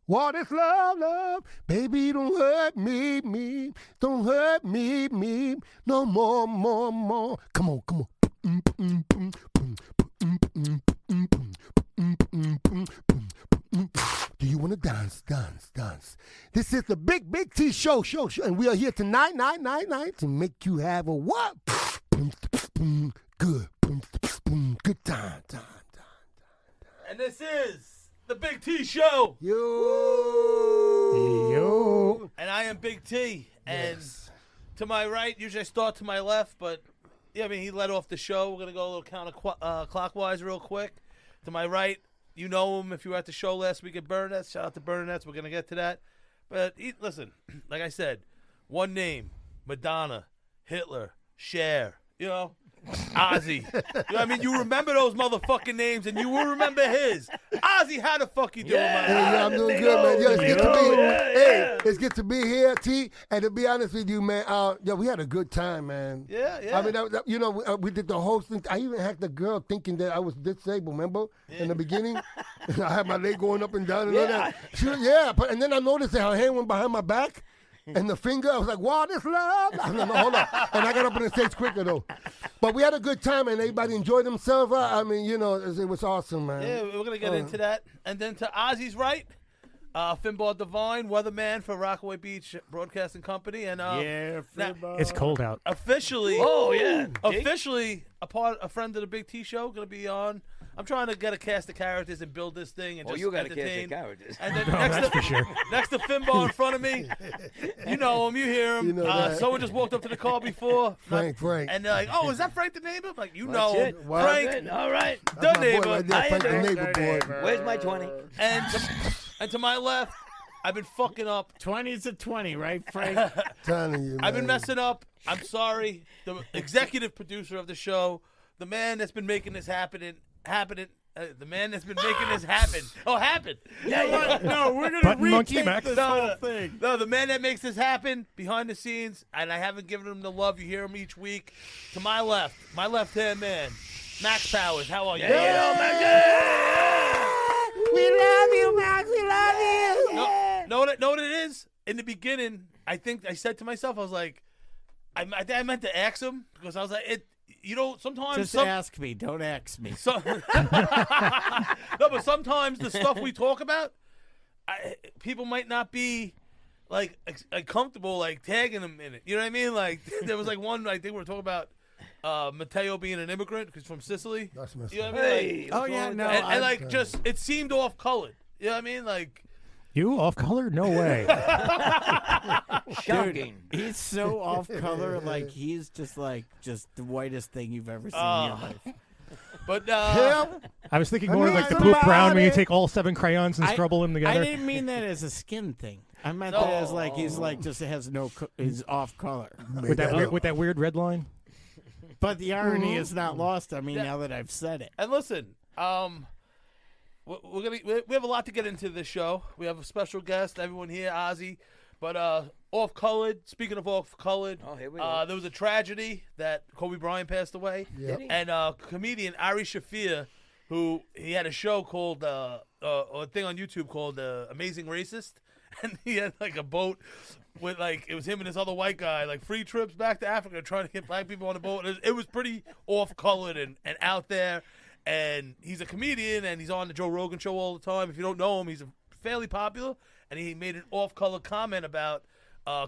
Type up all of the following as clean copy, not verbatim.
What is love, love? Baby, don't hurt me. Don't hurt me. No more. Come on. Do you want to dance? This is the Big T show, and we are here tonight, to make you have a what? Good time. And this is the Big T show. Yo. And I am Big T. And to my right, usually I start to my left, but yeah, I mean, he led off the show. We're going to go a little counterclockwise real quick. To my right, you know him if you were at the show last week at Burnetts. Shout out to Burnetts. We're going to get to that. But listen, like I said, one name, Madonna, Hitler, Cher, Ozzie. I mean, you remember those motherfucking names, and you will remember his. Ozzie, how the fuck you doing, man? Hey, I'm doing good, man. It's good to be here, T. And to be honest with you, man, we had a good time, man. Yeah. I mean, we did the whole thing. I even had the girl thinking that I was disabled, remember? In the beginning? I had my leg going up and down and all that. And then I noticed that her hand went behind my back. And the finger, I was like, wow, this love. No, hold on. And I got up on the stage quicker, though. But we had a good time, and everybody enjoyed themselves. I mean, it was awesome, man. Yeah, we're going to get into that. And then to Ozzie's right, Finbar Divine, weatherman for Rockaway Beach Broadcasting Company. And Finbar. It's cold out. Officially, a friend of the Big T show, going to be on. I'm trying to get a cast of characters and build this thing and just you got entertain. a cast of characters. And then next to Finbar in front of me, you know him, you hear him. Someone just walked up to the car before. Frank. And they're like, oh, is that Frank the neighbor? I'm like, That's him. it. Frank. All right. The neighbor. Right there, Frank, the neighbor boy. Where's my 20? And to my left, I've been fucking up. 20's a 20, right, Frank? Telling you, man. I've been messing up. I'm sorry. The executive producer of the show, the man that's been making this happen. The man that's been making this happen. Oh, happen. Yeah. No, we're going to retake this whole thing. No, the man that makes this happen behind the scenes, and I haven't given him the love. You hear him each week. To my left-hand man, Max Powers. How are you? We love you, Max. We love you. Know what it is? In the beginning, I think I said to myself, I was like, I meant to ask him because I was like, sometimes... Just ask me. Don't ask me. No, but sometimes the stuff we talk about, people might not be, like comfortable, like, tagging them in it. You know what I mean? Like, there was, like, one, I think we were talking about Matteo being an immigrant because he's from Sicily. That's messed you know up. what I mean? Like, no. it seemed off-colored. You know what I mean? Like... You off-color? No way. Shocking. Dude, he's so off-color, like he's just the whitest thing you've ever seen in your life. But I was thinking more like the Poop Brown when you take all 7 crayons and scrabble them together. I didn't mean that as a skin thing. I meant that as like he's like just has he's off-color with that weird red line. But the irony is not lost on me now that I've said it. And listen, we have a lot to get into this show. We have a special guest, everyone here, Ozzie. But off-colored, speaking of off-colored, here we go. there was a tragedy that Kobe Bryant passed away. Yep. And comedian Ari Shafir, who he had a show called, or a thing on YouTube called Amazing Racist. And he had like a boat with it was him and this other white guy, like free trips back to Africa trying to get black people on the boat. It was pretty off-colored and out there. And he's a comedian, and he's on the Joe Rogan show all the time. If you don't know him, he's fairly popular. And he made an off-color comment about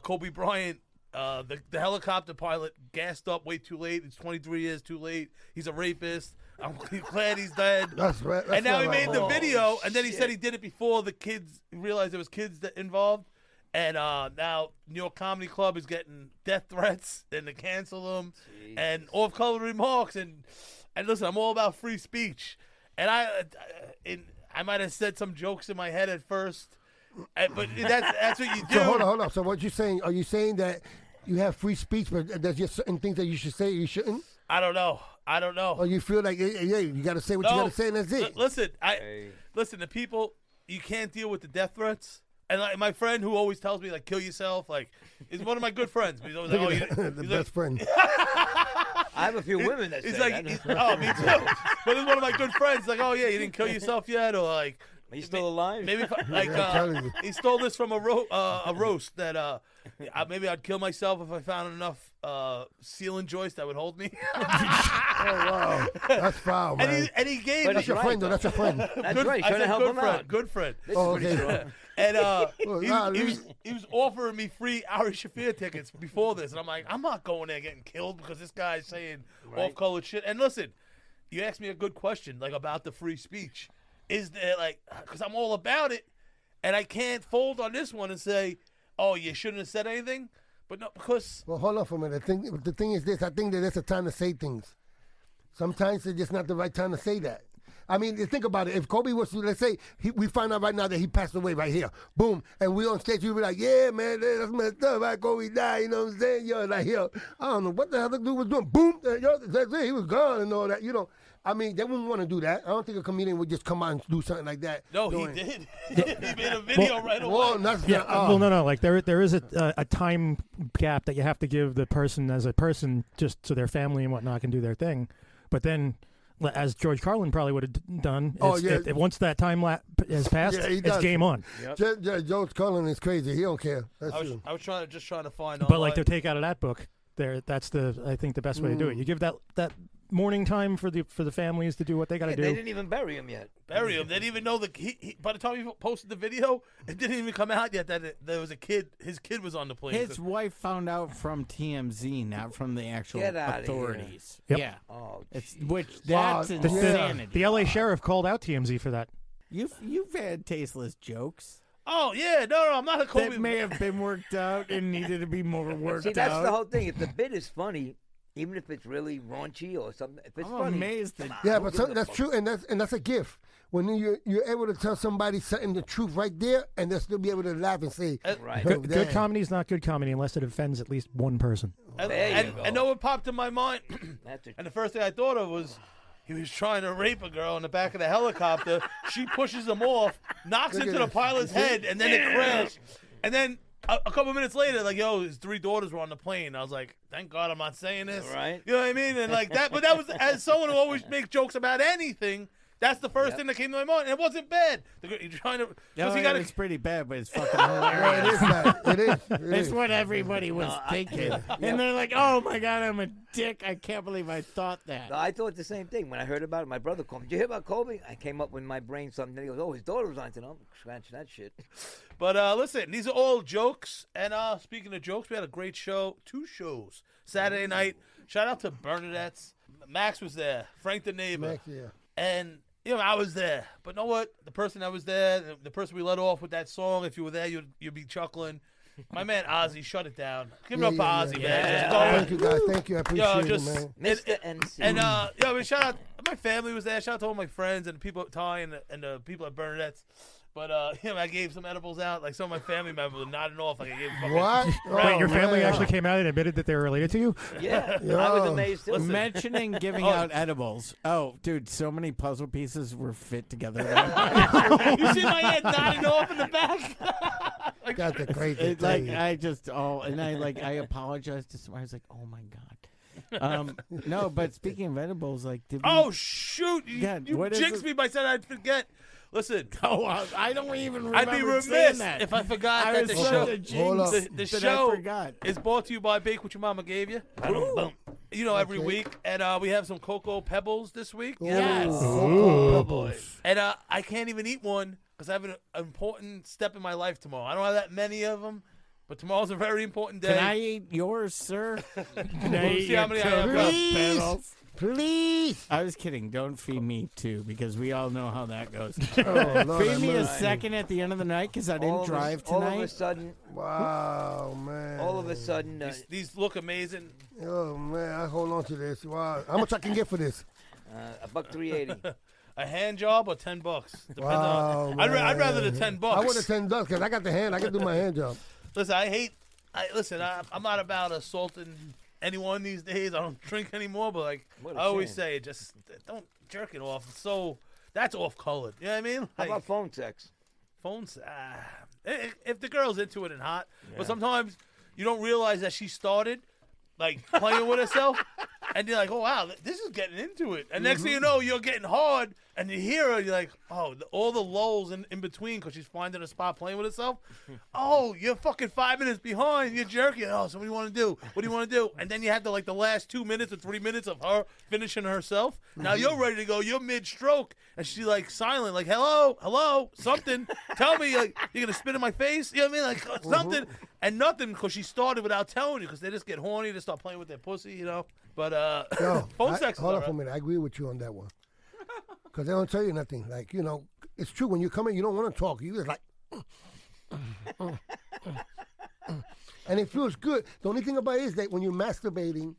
Kobe Bryant, the helicopter pilot, gassed up way too late. It's 23 years too late. He's a rapist. I'm glad he's dead. That's right. And now he made the video, and then he said he did it before the kids realized there was kids involved. And now New York Comedy Club is getting death threats and to cancel them and off-color remarks. And listen, I'm all about free speech. And I might have said some jokes in my head at first, but that's what you do. So hold on. So what you saying? Are you saying that you have free speech, but there's just certain things that you should say you shouldn't? I don't know. Or you feel like, you got to say what you got to say, and that's it. Listen, the people, you can't deal with the death threats. And my friend who always tells me, like, kill yourself, like, is one of my good friends. He's always like, the best friend. I have a few women that he's say like, that. oh, me too. But he's one of my good friends. Like, oh, yeah, you didn't kill yourself yet? Or, like, Are you still alive? Maybe if he stole this from a roast that maybe I'd kill myself if I found enough ceiling joists that would hold me. Oh wow, that's foul, man. And he gave. But That's your friend, though. That's your friend. That's right. Trying to help him out. Good friend. This Oh, is pretty okay. strong. And he was offering me free Ari Shaffir tickets before this, and I'm like, I'm not going there getting killed because this guy's saying off-colored shit. And listen, you asked me a good question, like about the free speech. Is there because I'm all about it, and I can't fold on this one and say, oh, you shouldn't have said anything, but no, because. Well, hold on for a minute. The thing is this. I think that it's a time to say things. Sometimes it's just not the right time to say that. I mean, think about it. If Kobe was, let's say, we find out right now that he passed away right here, boom, and we on stage, we be like, yeah, man, that's messed up. Right, Kobe died, you know what I'm saying? Yo, like, yo, I don't know what the hell the dude was doing. Boom, yo, that's it. He was gone and all that, you know. I mean, they wouldn't want to do that. I don't think a comedian would just come out and do something like that. No, he did. He made a video right away. Well, that's well, no. Like there is a time gap that you have to give the person as a person, just so their family and whatnot can do their thing. But then, as George Carlin probably would have done, once that time has passed, it's game on. Yep. George Carlin is crazy. He don't care. That's true. I was trying to find. But like to take out of that book, that's I think the best way to do it. You give that morning time for the families to do what they got to do. They didn't even bury him yet. Bury him. They didn't even know by the time he posted the video, it didn't even come out yet that there was a kid. His kid was on the plane. His wife found out from TMZ, not from the actual authorities. Yep. Yeah. Oh, That's insanity. The LA sheriff called out TMZ for that. You've had tasteless jokes. Oh yeah, no, I'm not a Kobe. That may have been worked out and needed to be more worked out. See, that's the whole thing. If the bit is funny, even if it's really raunchy or something, if it's I'm funny, amazed that. Yeah, but that's true, and that's a gift. When you're able to tell somebody something the truth right there, and they'll still be able to laugh and say, right. Good comedy is not good comedy unless it offends at least one person. And know what popped in my mind? And the first thing I thought of was he was trying to rape a girl in the back of the helicopter. She pushes him off, knocks into the pilot's head, and then it crashed. And then a couple minutes later, like, yo, his 3 daughters were on the plane. I was like, thank God I'm not saying this. Right. You know what I mean? And like that, but that was, as someone who always makes jokes about anything, that's the first thing that came to my mind, and it wasn't bad. You're trying to, it's pretty bad, but it's fucking hilarious. it is bad. It is. It's what everybody was thinking, and they're like, "Oh my God, I'm a dick! I can't believe I thought that." No, I thought the same thing when I heard about it. My brother called me. Did you hear about Kobe? I came up with my brain something. Then he goes, "Oh, his daughter was on." I said, "Oh, scratch that shit." But listen, these are all jokes. And speaking of jokes, we had a great show, 2 shows Saturday night. Shout out to Bernadette's. Max was there. Frank the neighbor. Max, yeah. And you know, I was there. But know what? The person that was there, the person we let off with that song, if you were there, you'd be chuckling. My man Ozzie, shut it down. Give it up for Ozzie, man. Just Thank you, guys. Thank you. I appreciate it, man. Mr. NC. And I mean, shout out. My family was there. Shout out to all my friends and the people at Ty and the people at Bernadette's. But I gave some edibles out. Like some of my family members were nodding off. Like I gave fucking. What? Wait, your family man. actually came out and admitted that they were related to you? Yeah, I was amazed too. Mentioning giving out edibles. Oh, dude, so many puzzle pieces were fit together. You see my head nodding off in the back. That's the crazy Like thing. I apologized to someone. I was like, oh my God. No, but speaking of edibles, like, did we? Oh shoot! You what is jinxed it? me by saying I'd forget. Listen, I don't even remember I'd be saying remiss that. if I forgot I that was the such show, a jinx Hold up. the that show I forgot. is brought to you by Bake What Your Mama Gave You. You know, every week, and we have some Cocoa Pebbles this week. Yes. Oh, boys. And I can't even eat one because I have an important step in my life tomorrow. I don't have that many of them, but tomorrow's a very important day. Can I eat yours, sir? Can I We'll eat see how your many I have Cocoa left. Pebbles? Please. I was kidding. Don't feed me too, because we all know how that goes. Oh, Lord, Feed me a mercy. second at the end of the night, because I didn't drive All of a tonight. sudden, Wow, man. all of a sudden, These look amazing. Oh, man. I hold on to this. Wow. How much I can get for this? $1.380. A hand job or $10? Depends Wow, on. I'd rather the $10. I want the $10 because I got the hand. I can do my hand job. Listen, I'm not about assaulting anyone these days. I don't drink anymore, but like What a I always shame. say, just don't jerk it off. That's off colored. You know what I mean? How Like, about phone sex? phones? If the girl's into it and hot, but sometimes you don't realize that she started like playing with herself, And you're like, oh, wow, this is getting into it. And next thing you know, you're getting hard, and you hear her, you're like, oh, all the lulls in between because she's finding a spot playing with herself. Oh, you're fucking 5 minutes behind. You're jerking. Oh, so what do you want to do? What do you want to do? And then you have the last 2 minutes or 3 minutes of her finishing herself. Now you're ready to go. You're mid-stroke. And she's like silent, like, hello, something. Tell me, like, you're going to spit in my face? You know what I mean? Like, something. And nothing because she started without telling you because they just get horny. They start playing with their pussy, you know. But phone sex is hold all on for a right. minute. I agree with you on that one. Because they don't tell you nothing. Like, you know, it's true. When you come in, you don't want to talk. You just like, and it feels good. The only thing about it is that when you're masturbating,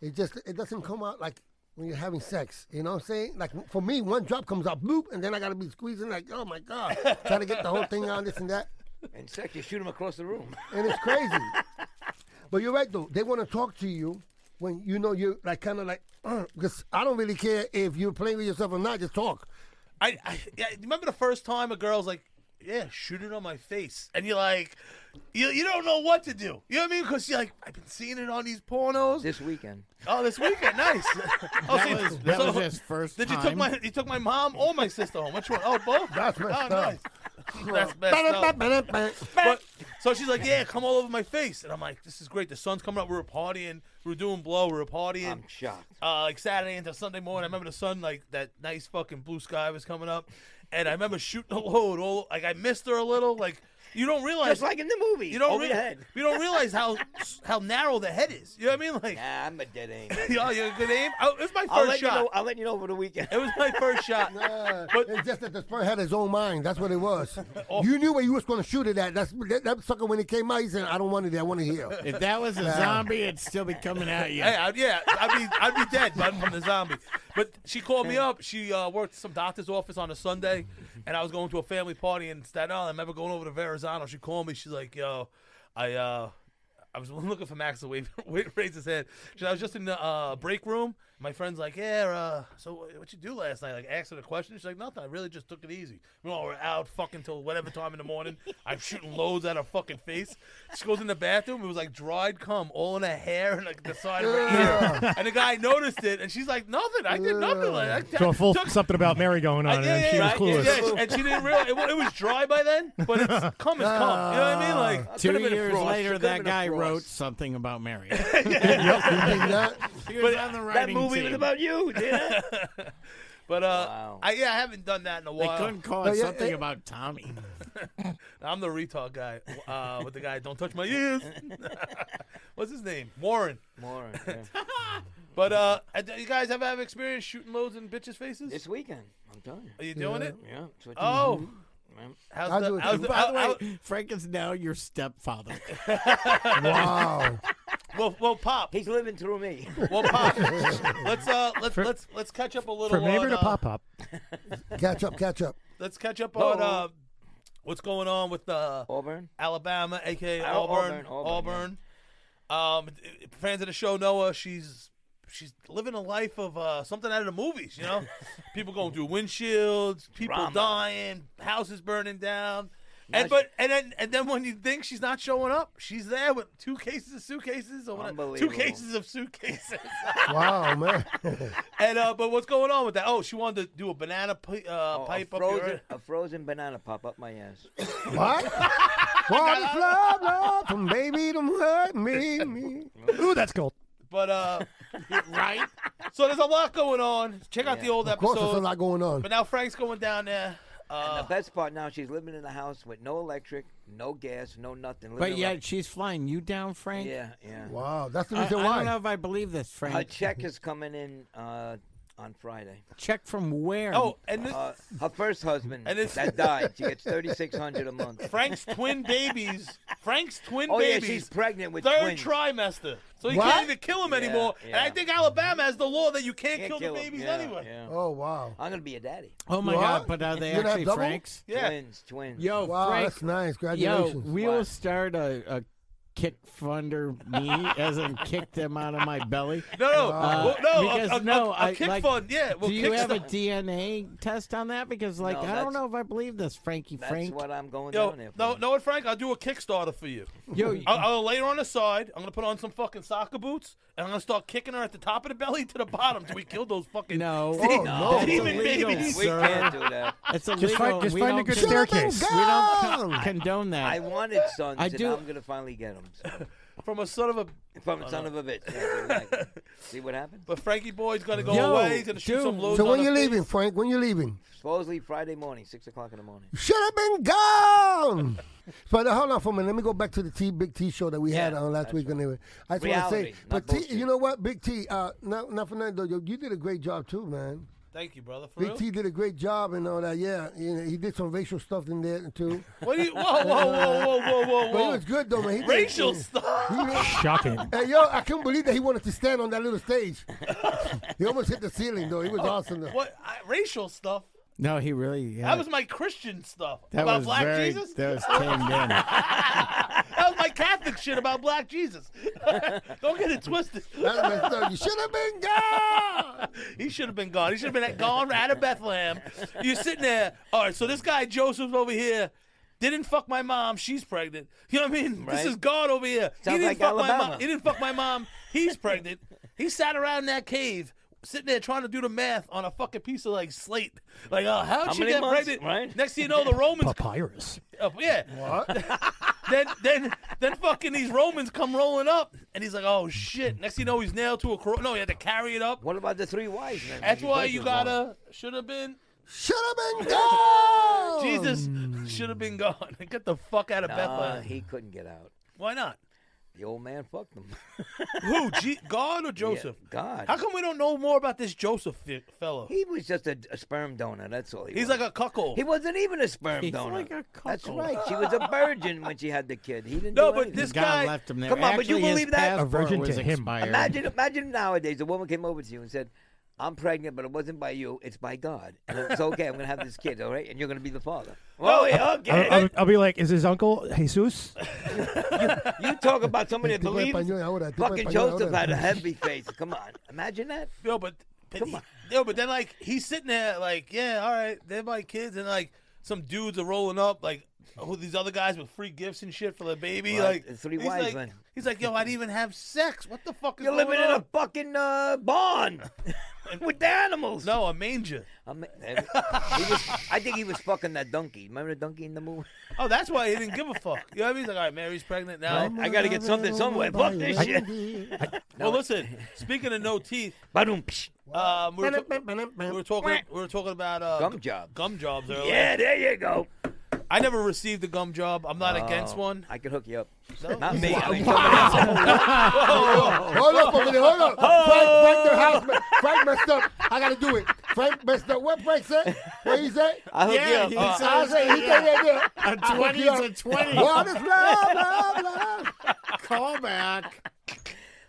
it doesn't come out like when you're having sex. You know what I'm saying? Like, for me, one drop comes out, bloop, and then I got to be squeezing like, oh, my God. Trying to get the whole thing on, this and that. And sex, you shoot him across the room. And it's crazy. But you're right, though. They want to talk to you when you know you're like kind of like, because I don't really care if you're playing with yourself or not. Just talk. I remember the first time a girl's like, yeah, shoot it on my face. And you're like, you don't know what to do. You know what I mean? Because you're like, I've been seeing it on these pornos. This weekend. Oh, this weekend. Nice. That was his first Did time. you took my mom or my sister home? Which one? Oh, both? That's messed oh, up. nice. That's messed up. But, so she's like, yeah, come all over my face. And I'm like, this is great. The sun's coming up. We were partying. We were doing blow. We were partying. I'm shocked. Like Saturday into Sunday morning. I remember the sun, like that nice fucking blue sky was coming up. And I remember shooting a load. Like I missed her a little. Like you don't realize. Just like in the movie. You don't over the head. You don't realize how narrow the head is. You know what I mean? Like, Nah, I'm a dead aim. oh, you're a good aim. Oh, it was my first shot. I'll let you know over the weekend. It was my first shot. But it's just that the sperm had his own mind. That's what it was. You knew where you was going to shoot it at. That sucker, when it came out, he said, I don't want it. I want it here. If that was a zombie, it'd still be coming at you. Hey, I'd be dead from the zombie. But she called me up. She worked at some doctor's office on a Sunday, and I was going to a family party in Staten Island. I remember going over to Verrazano. She called me. She's like, yo, I was looking for Max to raise his head. She said, I was just in the break room. My friend's like, yeah, so what you do last night? Like, asked her the question. She's like, nothing. I really just took it easy. We're out fucking till whatever time in the morning. I'm shooting loads at her fucking face. She goes in the bathroom. It was like dried cum all in her hair and like the side of her ear. And the guy noticed it, and she's like, nothing. I did nothing. Like, So a full something about Mary going on, and she was clueless. Yeah, and she didn't realize it was dry by then, but it's cum is cum. You know what I mean? Like 2 years later, that guy wrote something about Mary. You think that? He was on the That writing movie team. was about you, yeah. But Wow. I haven't done that in a They while. couldn't call it something about Tommy. I'm the retard guy with the guy. Don't touch my ears. What's his name? Warren. More. Yeah. But you guys ever have experience shooting loads in bitches' faces? This weekend, I'm telling you. Are you doing it? Yeah. That's what Oh. Yeah. I'll do it too. By the way, Frank is now your stepfather. Wow. Well, Pop. He's living through me. Well, Pop. Let's catch up a little. From neighbor on, to pop. Catch up. Let's catch up on what's going on with Auburn. Alabama, aka Auburn, Auburn. Fans of the show know her. She's living a life of something out of the movies, you know? People going through windshields, people Drama. dying, houses burning down. Now And then when you think she's not showing up, she's there with 2 cases of suitcases or whatever. 2 Unbelievable. cases of suitcases. Wow, man. And but what's going on with that? Oh, she wanted to do a banana pipe up here. A frozen banana pop up my ass. What? What love from baby to hurt me. Ooh, that's cold. But Right? so there's a lot going on. Check out Yeah. the old Of course, there's a episode. lot going on. But now Frank's going down there. And the best part now, she's living in a house with no electric, no gas, no nothing. But living yet she's flying you down, Frank? Yeah. Wow, that's the I reason don't why. know if I believe this, Her Frank. check is coming in on Friday. Check from where? Oh, and this, Her first husband And it's- that died. She gets $3,600 a month. Frank's twin babies. Oh yeah, babies. she's pregnant with Third twins. trimester. So you What? can't even kill them anymore. And I yeah. think Alabama has the law that you can't kill the 'em. babies Yeah, anyway. Yeah. Oh, wow. I'm gonna be a daddy. Oh my What? God! But are they You gonna have actually double? Frank's? Yeah. Twins. Yo, Wow, Frank. that's nice. Yo, Congratulations. we will What? start a kick funder me as in kick them out of my belly? No, because a kick fund. Yeah. Well, do you have a DNA test on that? Because No, I don't know if I believe this, Frankie Frank. That's what I'm going down there for. Know what, Frank? I'll do a Kickstarter for you. I'll lay her on the side. I'm gonna put on some fucking soccer boots, and I'm gonna start kicking her at the top of the belly to the bottom till we kill those fucking that's demon illegal, babies. We can't do that. It's illegal. Just We find a don't good con- staircase. We don't condone that. I wanted sons, I and do- I'm going to finally get them. So. From a son of a. From a son of a bitch. Yeah, exactly. See what happens? But Frankie Boy's gonna go Yo, away. He's gonna shoot some dude. loads. So on when the you face. leaving, Frank? When you leaving? Supposedly Friday morning, 6 o'clock in the morning. Should have been gone. But hold on for a minute. Let me go back to the Big T show that we had on last week. Anyway, I just want to say, Reality, but not T, bullshit. you know what, Big T, not for nothing though, you did a great job too, man. Thank you, brother. For Big real? T did a great job and all that. Yeah, he did some racial stuff in there too. What do you? Whoa! But it was good though, man. He did- Racial he- stuff. he really- Shocking. Hey, yo, I couldn't believe that he wanted to stand on that little stage. He almost hit the ceiling though. He was awesome though. What racial stuff? No, he really. That was my Christian stuff that about was Black very, Jesus. That was tamed in. That was my Catholic shit about Black Jesus. Don't get it twisted. That's messed up. You should have been gone. He should have been gone. He should have been gone out of Bethlehem. You're sitting there. All right, so this guy Joseph's over here. Didn't fuck my mom. She's pregnant. You know what I mean? Right. This is God over here. Sounds he didn't like fuck my Alabama. mom. He didn't fuck my mom. He's pregnant. He sat around in that cave, sitting there trying to do the math on a fucking piece of like slate. Like, how'd How she many get months, pregnant? right? Next thing you know, the Romans. Papyrus. Yeah. What? Then fucking these Romans come rolling up, and he's like, oh shit. Next thing you know, he's nailed to a cross. No, he had to carry it up. What about the 3 wise men? That's why Both you of them. gotta should have been. Should have been gone. Jesus should have been gone. Get the fuck out of Nah, Bethlehem. he couldn't get out. Why not? The old man fucked him. Who? God or Joseph? Yeah, God. How come we don't know more about this Joseph fellow? He was just a sperm donor. That's all he He's was. like a cuckold. He wasn't even a sperm He's donor. like a That's cuckold. right. She was a virgin when she had the kid. He didn't No, do but anything. this God guy- left him there. Come on, but you Actually, his believe that? passport A virgin was to him. expired. Imagine nowadays a woman came over to you and said, I'm pregnant, but it wasn't by you. It's by God. And it's okay. I'm going to have this kid, all right? And you're going to be the father. Well, yeah, okay. I'll be like, is his uncle Jesus? You talk about somebody that Tipo believes español ahora, tipo fucking español Joseph ahora. had a heavy face. Come on. Imagine that. Yo, but then like he's sitting there like, yeah, all right, they're my kids, and like some dudes are rolling up like who these other guys with free gifts and shit for the baby. Right, Like the 3 he's wise like, men. He's like, yo, I didn't even have sex. What the fuck is You're going living in on? a fucking barn with the animals. No, a manger. I think he was fucking that donkey. Remember the donkey in the movie? Oh, that's why he didn't give a fuck. You know what I mean? He's like, all right, Mary's pregnant now. I got to get something somewhere. Fuck this shit. Well, listen. Speaking of no teeth, Ba-dum. we were talking about Gum job. gum jobs earlier. Yeah, there you go. I never received a gum job. I'm not against one. I can hook you up. No? Not me. I mean, somebody else. Hold up a minute, hold up. Frank, the house, Frank messed up. I gotta do it. Frank messed up. What Frank said? What he said? I'll hook Yeah, you he up. said- I said, he said, yeah. A 20 is a 20. What is love, love, love? Call back.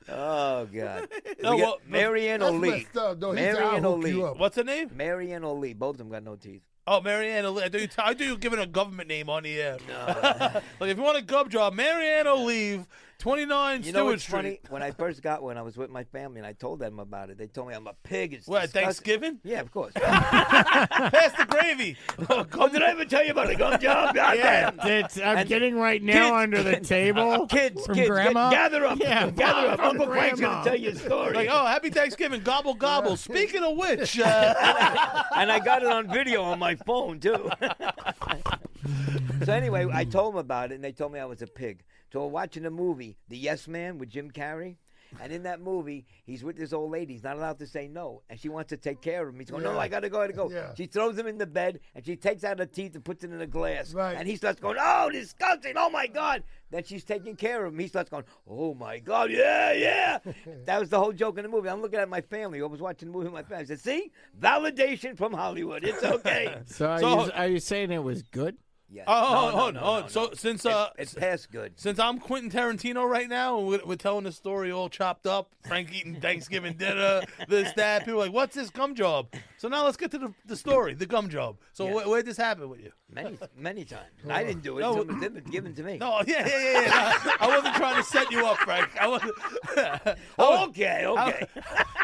Oh, God. No, We got well, Marianne That's O'Lee. messed up, though. He said, I'll Marianne hook you O'Lee. up. What's her name? Marianne O'Lee. Both of them got no teeth. Oh, Marianne O'Lee. I thought you were giving a government name on the air. Like, if you want a gum job, Marianne O'Lee, 29 You know Stewart what's Street. funny? When I first got one, I was with my family, and I told them about it. They told me I'm a pig. It's What, disgusting. Thanksgiving? Yeah, of course. Pass the gravy. Oh, did I ever tell you about the gum job? Yeah, Goddamn. I'm And getting right now kids- under the table. Kids, From kids, Grandma? gather up. Yeah, Gather up. from Uncle Frank's going Grandma. to tell you a story. Like, oh, happy Thanksgiving. Gobble, gobble. Speaking of which, And I got it on video on my phone, too. So anyway, I told them about it, and they told me I was a pig. So we're watching a movie, The Yes Man with Jim Carrey. And in that movie, he's with this old lady. He's not allowed to say no. And she wants to take care of him. He's going, no, I got to go, Yeah. She throws him in the bed, and she takes out her teeth and puts it in a glass. Right. And he starts going, oh, disgusting, oh, my God. Then she's taking care of him. He starts going, oh, my God, yeah. That was the whole joke in the movie. I'm looking at my family. I was watching the movie with my family. I said, see? Validation from Hollywood. It's okay. So So- are you saying it was good? Yes. Oh, no. So since it's past good. since I'm Quentin Tarantino right now, and we're telling the story all chopped up. Frank eating Thanksgiving dinner, this, that. People are like, what's this gum job? So now let's get to the story, the gum job. So Yes. where'd this happen with you? Many times. I didn't do it. No. It was given to me. No, yeah. No, I wasn't trying to set you up, Frank. I wasn't. Okay.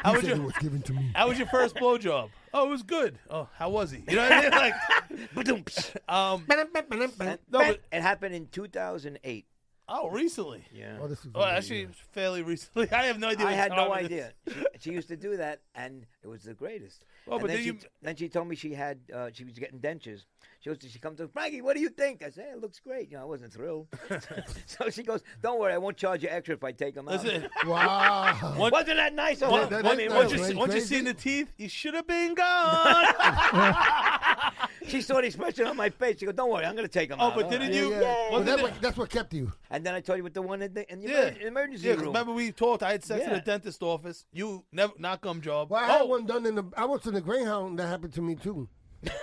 How was He said your it was given to me. How was your first blowjob? Oh, it was good. Oh, how was he? You know what I mean? Like, no, but It happened in 2008. recently. Yeah. Oh, this is Oh, actually, fairly recently. I have no idea. I what had no time it is. idea. She used to do that, and it was the greatest. Oh, And but then then she, then she told me she was getting dentures. She come to Frankie, what do you think? I said, hey, it looks great. I wasn't thrilled. So she goes, don't worry, I won't charge you extra if I take them out. Listen, Wow. Once Wasn't that nice? that's nice. once you seen the teeth, you should have been gone. She saw the expression on my face. She goes, don't worry, I'm going to take them out. Oh, but didn't Yeah, you? yeah. Well, Wasn't that's what kept you. And then I told you with the one in the Yeah. emergency Yeah, 'cause room. remember we talked. I had sex in Yeah. the dentist office. You never not gum job. Well, I had one done I was in the Greyhound. That happened to me too.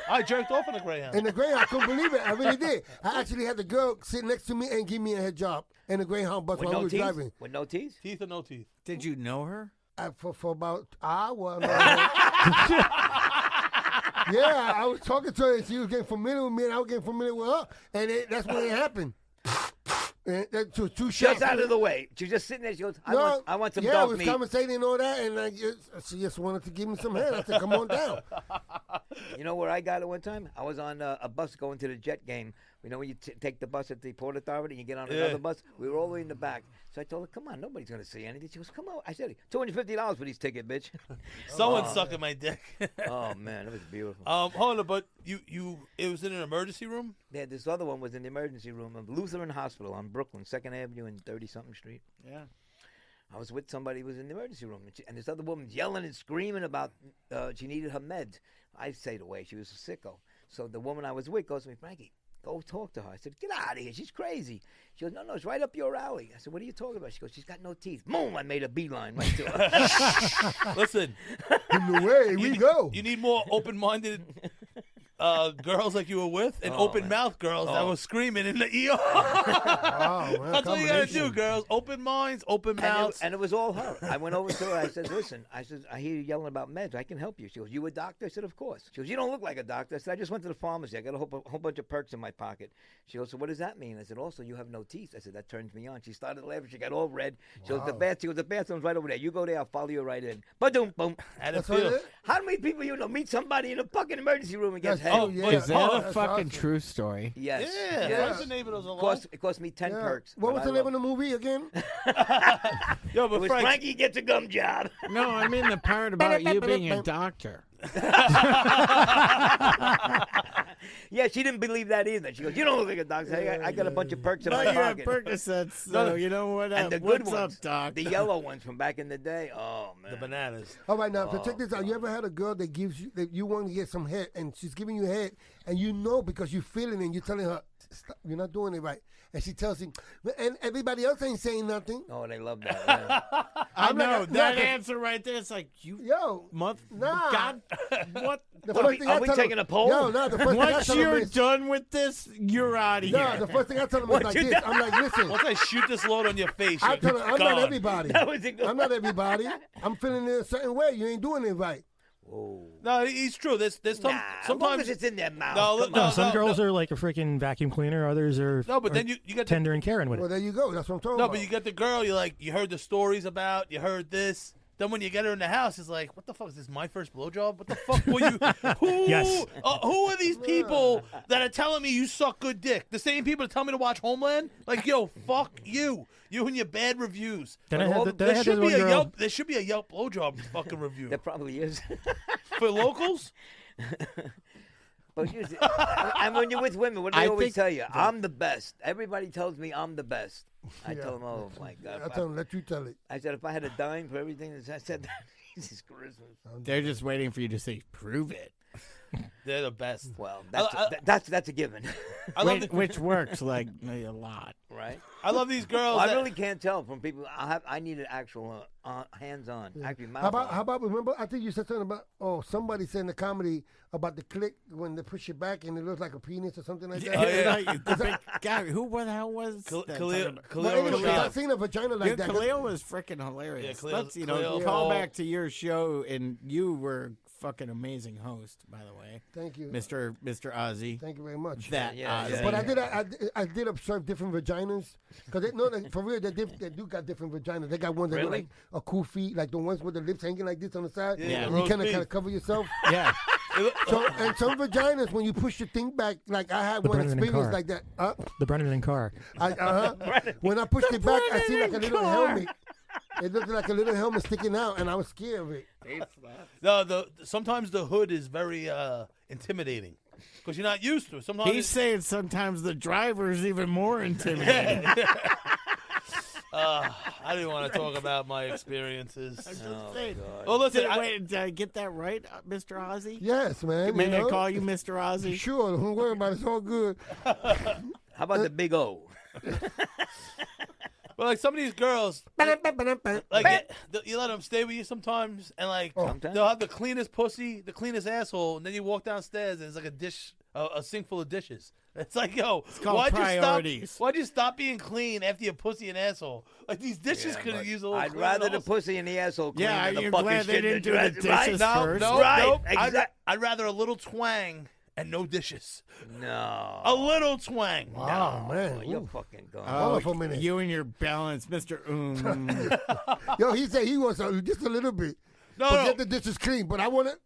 I jerked off in a Greyhound. In the Greyhound, I couldn't believe it. I really did. I actually had the girl sit next to me and give me a head job in the Greyhound bus with while no we were teeth? driving. With no teeth? Teeth or no teeth? Did you know her? For about an hour. Yeah, I was talking to her and she was getting familiar with me and I was getting familiar with her. And that's when it happened. And that, two shots. Just out of the way. She was just sitting there. She goes, I want some yeah, dog I was meat. conversating and all that, and she just wanted to give me some head. I said, come on down. You know where I got it one time? I was on a bus going to the Jet game. You know when you take the bus at the Port Authority and you get on another bus? We were all the way in the back. So I told her, come on, nobody's going to see anything. She goes, come on. I said, $250 for these tickets, bitch. Someone's sucking my dick. Oh, man, it was beautiful. Hold on, but it was in an emergency room? Yeah, this other one was in the emergency room of Lutheran Hospital on Brooklyn, 2nd Avenue and 30-something Street. Yeah. I was with somebody who was in the emergency room, and this other woman's yelling and screaming about she needed her meds. I stayed away. She was a sicko. So the woman I was with goes to me, Frankie, go talk to her. I said, get out of here. She's crazy. She goes, no, it's right up your alley. I said, what are you talking about? She goes, she's got no teeth. Boom, I made a beeline right to her. Listen. In the way we go. You need more open-minded girls like you were with and open-mouthed girls that were screaming in the ER. Oh, man, That's all you got to do, combination. girls. Open minds, open mouths. And it was all her. I went over to her. I said, listen, I hear you yelling about meds. I can help you. She goes, you a doctor? I said, of course. She goes, you don't look like a doctor. I said, I just went to the pharmacy. I got a whole bunch of perks in my pocket. She goes, so what does that mean? I said, also, you have no teeth. I said, that turns me on. She started laughing. She got all red. She goes, the bathroom's right over there. You go there. I'll follow you right in. Ba-doom, boom. Had a That's what it feel. is? How many people you know meet somebody in a fucking emergency room and get That's head? true, yeah. Is that a That's fucking awesome. true story? Yes. Yeah, Yes. what's the name of those It cost me 10 Yeah. perks. What was but the I name of the movie again? Yo, It but was Frank, Frankie gets a gum job. No, I mean the part about you being a doctor. Yeah, she didn't believe that either. She goes, you don't look like a doctor. I got a bunch of perks in my Now you have pocket. Percocets, so you know what? And the good What's ones, up, doc? the yellow ones from back in the day. Oh, man. the bananas. All right, now, so check this out. You ever had a girl that gives you, that you want to get some head, and she's giving you head, and you know because you're feeling it, and you're telling her, stop, you're not doing it right. And she tells you, and everybody else ain't saying nothing. Oh, they love that. Yeah. I I'm know not- that no, answer right there. It's like you Yo, month. Nah. God, what? the What, first thing I are we tell them- taking a poll? Yo, no, the first thing I Once tell them you're is, done with this, you're out of no, here. the first thing I tell them is What like you this. done? I'm like, listen, Once I shoot this load on your face, I you're tell them, I'm gone. not everybody. That was a good I'm not everybody. I'm feeling it a certain way. You ain't doing it right. Oh. No, he's true. There's Nah, some, as long as sometimes it's in their mouth. No, Come no, on. Some girls are like a freaking vacuum cleaner. Others are No, but are then you get tender and caring with Well, it. there you go. That's what I'm talking no, about. but you get the girl. You like you heard the stories about. You heard this. Then when you get her in the house, it's like, what the fuck is this? My first blowjob? What the fuck were you? Who? Yes. Who are these people that are telling me you suck good dick? The same people that tell me to watch Homeland? Like, yo, fuck you. You and your bad reviews. Then I Like, had then I there had should this be one a girl. Yelp. There should be a Yelp blowjob fucking review There probably is. for locals. But here's it. And when you're with women, what do they I always think- tell you? I'm the best. Everybody tells me I'm the best. I Yeah. tell them, oh, my God. I tell them, let you tell it. I said, if I had a dime for everything, I said, Jesus Christmas. They're just waiting for you to say, "Prove it." They're the best. Well, that's a given, I love which works like a lot. right? I love these girls. Well, I that- really can't tell from people. I need an actual hands-on. Actually, How about remember? I think you said something about somebody said in the comedy about the click when they push it back and it looks like a penis or something like that. Oh, yeah. Like, the big guy, who the hell was that? Khalil Well, anyway, Rashad. I've seen a vagina like Yeah, that. Khalil was freaking hilarious. Yeah, Let's Khalil- call Khalil- back to your show, and you were fucking amazing host, by the way, Thank you, Mr. Ozzie. Thank you very much. Yeah. But I did observe different vaginas because for real they do got different vaginas. They got ones that look Really? like a cool feet, like the ones with the lips hanging like this on the side. Yeah, and roast you kind beef. of cover yourself. Yeah, So and some vaginas when you push the thing back, like I had The one Brennan and experience Carr. like that. The Brennan and Carr. When I pushed it back, I see like a Brennan little Carr. helmet. It looked like a little helmet sticking out, and I was scared of it. No, sometimes the hood is very intimidating because you're not used to it. Sometimes he's saying sometimes the driver's even more intimidating. I didn't want to talk about my experiences. Saying. Well, listen, Did I get that right, Mr. Ozzie? Yes, man. May you know? I call you Mr. Ozzie? Sure, don't worry about it. It's all good. How about the big O? but like some of these girls, like you let them stay with you sometimes, and like Sometimes. they'll have the cleanest pussy, the cleanest asshole, and then you walk downstairs and it's like a dish, a sink full of dishes. It's like, yo, called priorities. why'd you stop being clean after your pussy and asshole? Like these dishes could have used a little. I'd cleaning rather the also. pussy and the asshole clean Yeah, than the you're fucking glad they shit in didn't do dress, the right? dishes No, first. no, Right, no. exact- I'd rather a little twang and no dishes. No. A little twang. Oh, man. You're Ooh. fucking gone. Hold on for a minute. You and your balance, Mr. Yo, he said he wants just a little bit. No, But no. get the dishes clean. But I want it.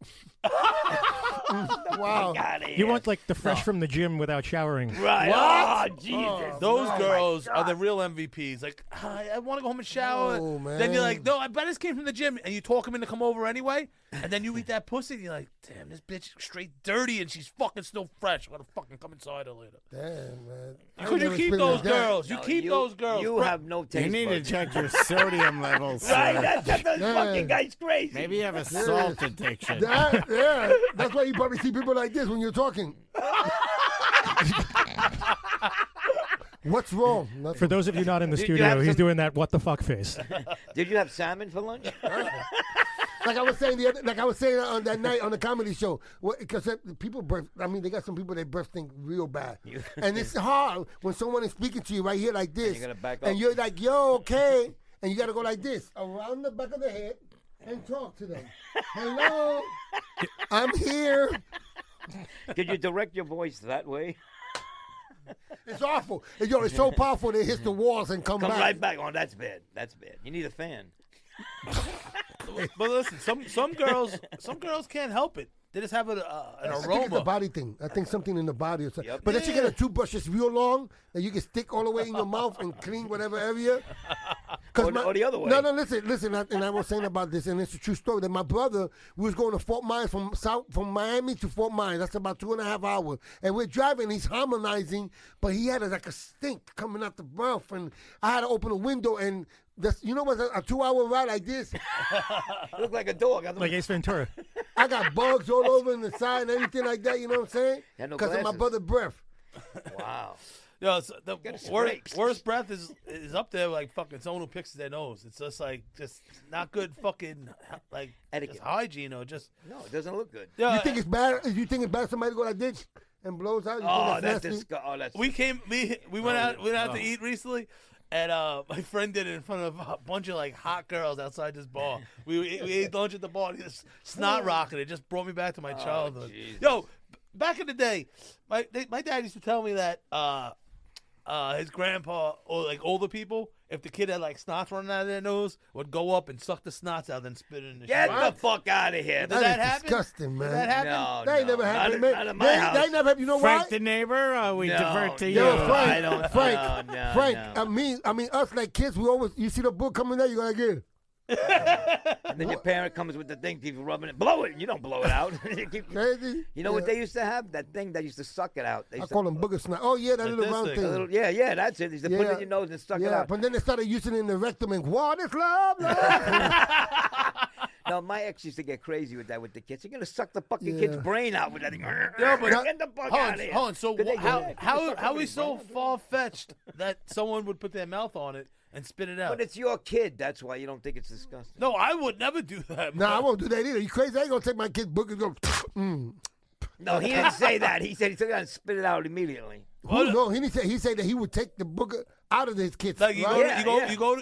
Wow. You want like the fresh from the gym without showering. Right. What? Oh, Jesus. Those girls are the real MVPs. Like, I want to go home and shower. Oh, Then you're man. like, no, I just came from the gym. And you talk them into come over anyway. And then you eat that pussy. And you're like, damn, this bitch is straight dirty. And she's fucking still fresh. I'm going to fucking come inside her later. Damn, man. I Because you never keep experienced those that. girls. You No, keep those girls. You Fre- have no taste You need to buds. check your sodium levels. Right, sir. that's those Yeah. fucking guys crazy. Maybe you have a salt addiction. Yeah, that's why you probably see people like this when you're talking. What's wrong? Nothing. For those of you not in the Did you studio, have he's some- doing that what the fuck face. Did you have salmon for lunch? Like I was saying on that night on the comedy show, because people birth. I mean, they got some people that birth think real bad, and it's hard when someone is speaking to you right here like this, you gotta back and up. you're like, "Yo, okay," and you got to go like this around the back of the head and talk to them. Hello, I'm here. Could you direct your voice that way? It's awful. Yo, it's so powerful that it hits the walls and come Come back. right back. Oh, that's bad. That's bad. You need a fan. But listen, some girls can't help it. They just have an I think it's a aroma. body thing. I think something in the body. Or something. Yep. But then you get a toothbrush that's real long that you can stick all the way in your mouth and clean whatever area. Or the other way. No, listen. And I was saying about this, and it's a true story. That my brother, we was going to Fort Myers from Miami to Fort Myers. That's about 2.5 hours. And we're driving. He's harmonizing, but he had like a stink coming out the mouth, and I had to open a window and. You know what's a 2-hour ride like this? You look like a dog. Like Ace Ventura. I got bugs all over in the side and everything like that. You know what I'm saying? You had no Because of my glasses. brother's breath. Wow. Yo, it's the Get scrapes. worst breath is up there like fucking someone who picks their nose. It's just like not good fucking like Etiquette. just hygiene or just. No, it doesn't look good. Yeah, You think it's bad? You think it's bad somebody go like this and blows out? You Oh, think that's nasty? disgusting. Oh, that's. we went out to eat recently, and my friend did it in front of a bunch of like hot girls outside this bar. We ate lunch at the bar. And he just snot rocking. It just brought me back to my childhood. Jesus. Yo, back in the day, my dad used to tell me that his grandpa or like older people, if the kid had like snots running out of their nose, would go up and suck the snots out and spit it in the Get shit. the fuck out of here. Does that is happen? disgusting, man. Did that happen? No, That ain't never happened, man. Not in my They house. ain't never happened. You know Frank why? the neighbor, we No, divert to Yo, you. Frank, I don't- Frank, no, Frank. no. I mean, us like kids, we always you see the book coming there, you go like this. And then your parent comes with the thing, keep rubbing it. Blow it. You don't blow it out. You keep- Crazy. you know what they used to have? That thing that used to suck it out. They I used call to, them booger snot. Oh yeah, that Like little this round thing. thing. a little, yeah, that's it. They used to put it in your nose and suck it Yeah, out. but then they started using it in the rectum and what is love, love. No, my ex used to get crazy with that with the kids. You're gonna suck the fucking kid's brain out with that thing. Yeah, but get the fuck out of here. Hold on. So Could they do that? Could you suck how somebody's is so brain out? far fetched that someone would put their mouth on it and spit it out? But it's your kid. That's why you don't think it's disgusting. No, I would never do that. Nah, I won't do that either. You crazy? I ain't gonna take my kid's book and go. No, he didn't say that. He said he took it out and spit it out immediately. Who? No, he didn't say. He said that he would take the booger out of his kids. Like you right?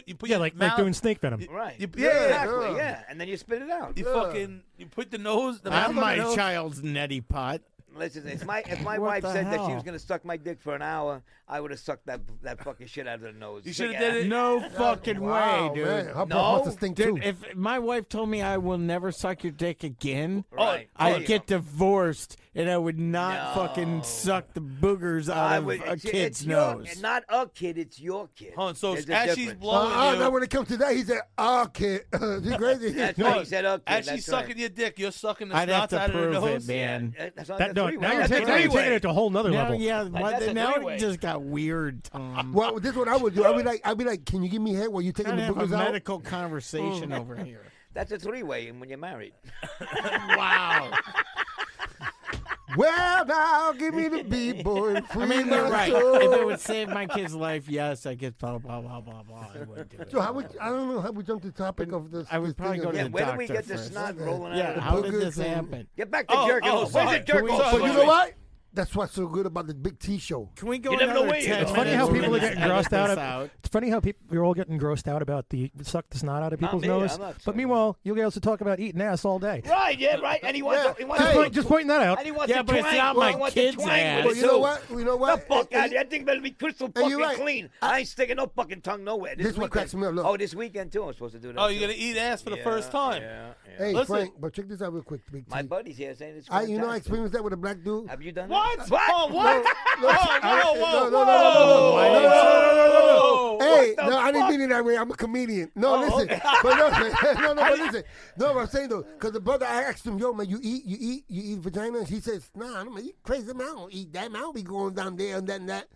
you put your like mouth, doing snake venom. Right. yeah, exactly. Yeah, and then you spit it out. You fucking you put the nose. The I'm mouth on my the nose. child's neti pot. Listen, if my What wife the said that she hell? was gonna suck my dick for an hour, I would have sucked that fucking shit out of the nose. You should have Take did it. No fucking Wow, way, dude. man. Her No. breath must stink too. Dude, if my wife told me I will never suck your dick again, Right. Oh, There I'd you get go. divorced and I would not No. fucking suck the boogers out of a it's kid's your- nose. Not a kid, it's your kid. Hold on, so There's a as she's difference. blowing you, Now when it comes to that, he said, "Okay, you crazy?" That's No, why he said okay. as that's she's sucking your dick, you're sucking the I'd have snots to out of her prove nose. it, man. That's not That, the no, three-way. now you're That's taking, a now you're three-way. taking it to a whole nother Now, level. yeah, that's a now three-way. it just got weird, Tom. Well, this is what I would do. I'd be like, "Can you give me head while you taking Trying the to have a boogers out?" medical conversation over here. That's a three-way when you're married. Wow. Well, now give me the beat, boy. I mean, you're right. If it would save my kid's life, yes, I guess blah, blah, blah, blah, blah. I would do it. So how would I don't know how we jump to the topic of this? I would this probably thing go of- to Yeah, the where do we doctor get the first. snot rolling out Yeah, of the how did boogers this and- happen? Get back to Oh, jerking oh, off. Where's the sorry. jerk Can we- off? So you know what? That's what's so good about the Big T show. Can we go You never know another where you're 10 going. It's funny how minutes? people are getting grossed out Edit of. this It's funny how we're all getting grossed out about the suck the snot out of Not people's me, nose. I'm not But sucking. meanwhile, you guys to talk about eating ass all day. Right, yeah, right. And he wants Yeah. to, he wants Hey. to, Just pointing that out. and he wants Yeah, to but it's twang. not He my wants to kid's twang ass. with Well, it, you know too. what? You know The what? fuck out of here. That thing better be crystal And fucking you're right. clean. I ain't sticking no fucking tongue nowhere. This is what weekend. cracks me up, look. Oh, this weekend, too. I'm supposed to do that. Oh, you're too. gonna eat ass for the Yeah, first time. Yeah, yeah. Hey, Listen. Frank, but check this out real quick, Big T. My buddy's here saying it's I fantastic. experienced that with a black dude. Have you done What? that? What? Oh, what? No, Whoa, no, whoa, Hey, What the no, I didn't fuck? mean it that way. I'm a comedian. No, Oh, listen. okay. But no, but listen. No, what I'm saying though, because the brother, I asked him, yo, man, you eat vagina? And he says, nah, I'm you crazy, man. I don't eat that, man. I don't be going down there and that and that.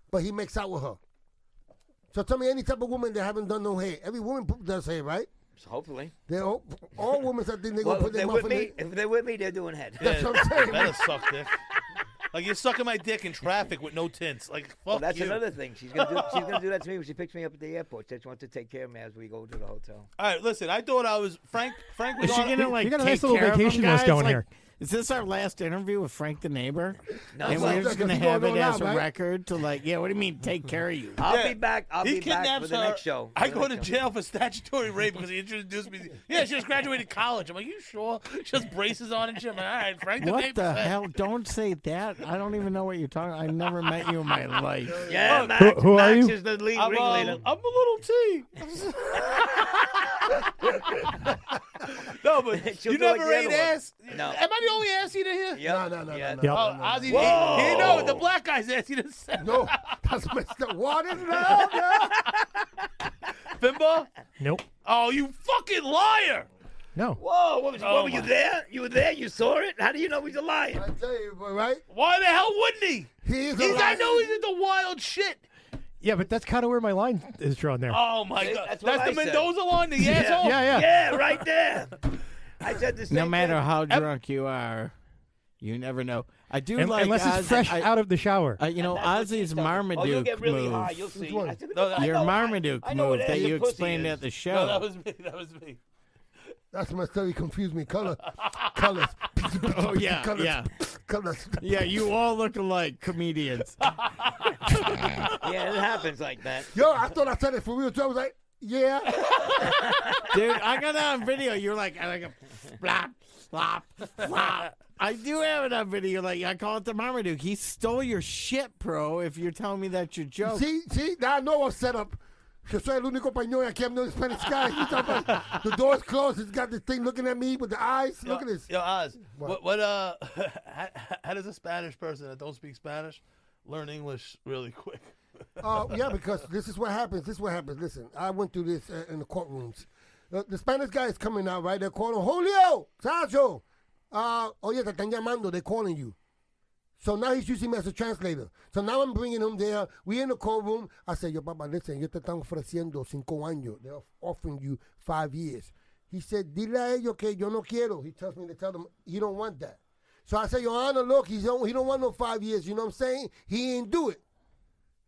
But he makes out with her. So tell me any type of woman that haven't done no hair. Every woman does hair, right? Hopefully. They're all women, I think they're going Well, to put if their they're mouth with in me, it. if they're with me, they're doing head. That's what I'm saying. Better suck dick. Like you're sucking my dick in traffic with no tints. Like fuck Well, that's you. another thing. She's gonna do that to me when she picks me up at the airport. She wants to take care of me as we go to the hotel. All right, listen. I thought I was Frank. Frank was Is she on. gonna like You got a take nice little care of vacation them, list guys? going Like, here. Is this our last interview with Frank the neighbor? No, And well, we're just gonna because he's have going it on as now, a right? record to like, yeah. What do you mean take care of you? I'll Yeah. be back. I'll He be back kidnaps for the her. next show. I For the go to next show. jail for statutory rape because he introduced me. Yeah, she just graduated college. I'm like, you sure? She has braces on and shit. I'm like, all right, Frank. What neighbor the said. hell? Don't say that. I don't even know what you're talking. I've never met you in my life. Yeah, Look, Max. who are Max you? is the lead I'm ringleader. a little T. No, but She'll you do like never the ate other one. ass. No. Am I the only ass eater here? Yep. No. Yeah. Yep. Oh, Ozzie, he Whoa. no, the black guy's ass eater. No, that's messed up. What is that? Fimbo? Nope. Oh, you fucking liar! No. Whoa, what Oh were you my- there? You were there? You saw it? How do you know he's a liar? I tell you, boy, right? Why the hell wouldn't he? He's I alive. know he's into wild shit. Yeah, but that's kind of where my line is drawn there. Oh my See, god, that's that's what the I said. Mendoza line, the asshole. Yeah. Yeah, right there. I said the same No matter thing. how drunk you are, you never know. I do like Unless it's Ozzie- fresh out of the shower. you know, That's what Ozzie's she told me. Oh, you'll Marmaduke get really move. high. You'll see. one? I said, No, that- Your I know, Marmaduke I know what move that ass you and pussy explained is. at the No, show. that was me. That was me. That's my story. Confused me. Colors. Oh yeah, Colors. yeah, Colors. yeah. You all look alike, comedians. Yeah, it happens like that. Yo, I thought I said it for real too. I was like, yeah. Dude, I got that on video. You're like a flop, flop, flop. I do have it on video. Like I call it the Marmaduke. He stole your shit, bro. If you're telling me that's your joke. See, now I know what's set up. Yo soy el único pañón aquí. I'm the Spanish guy. He's talking about the door's closed. He's got this thing looking at me with the eyes. Look at this. Yo, Oz, What? what how does a Spanish person that don't speak Spanish learn English really quick? Yeah, because this is what happens. This is what happens. Listen, I went through this in the courtrooms. The Spanish guy is coming out, right? They're calling, Julio, Sancho. Oye, te están llamando. They're calling you. So now he's using me as a translator. So now I'm bringing him there. We in the courtroom. I say, yo, papa, listen, yo te están ofreciendo 5 años. They're offering you 5 years. He said, dile a ellos que yo no quiero. He tells me to tell them he don't want that. So I said, Your Honor, look, he don't want no 5 years. You know what I'm saying? He ain't do it.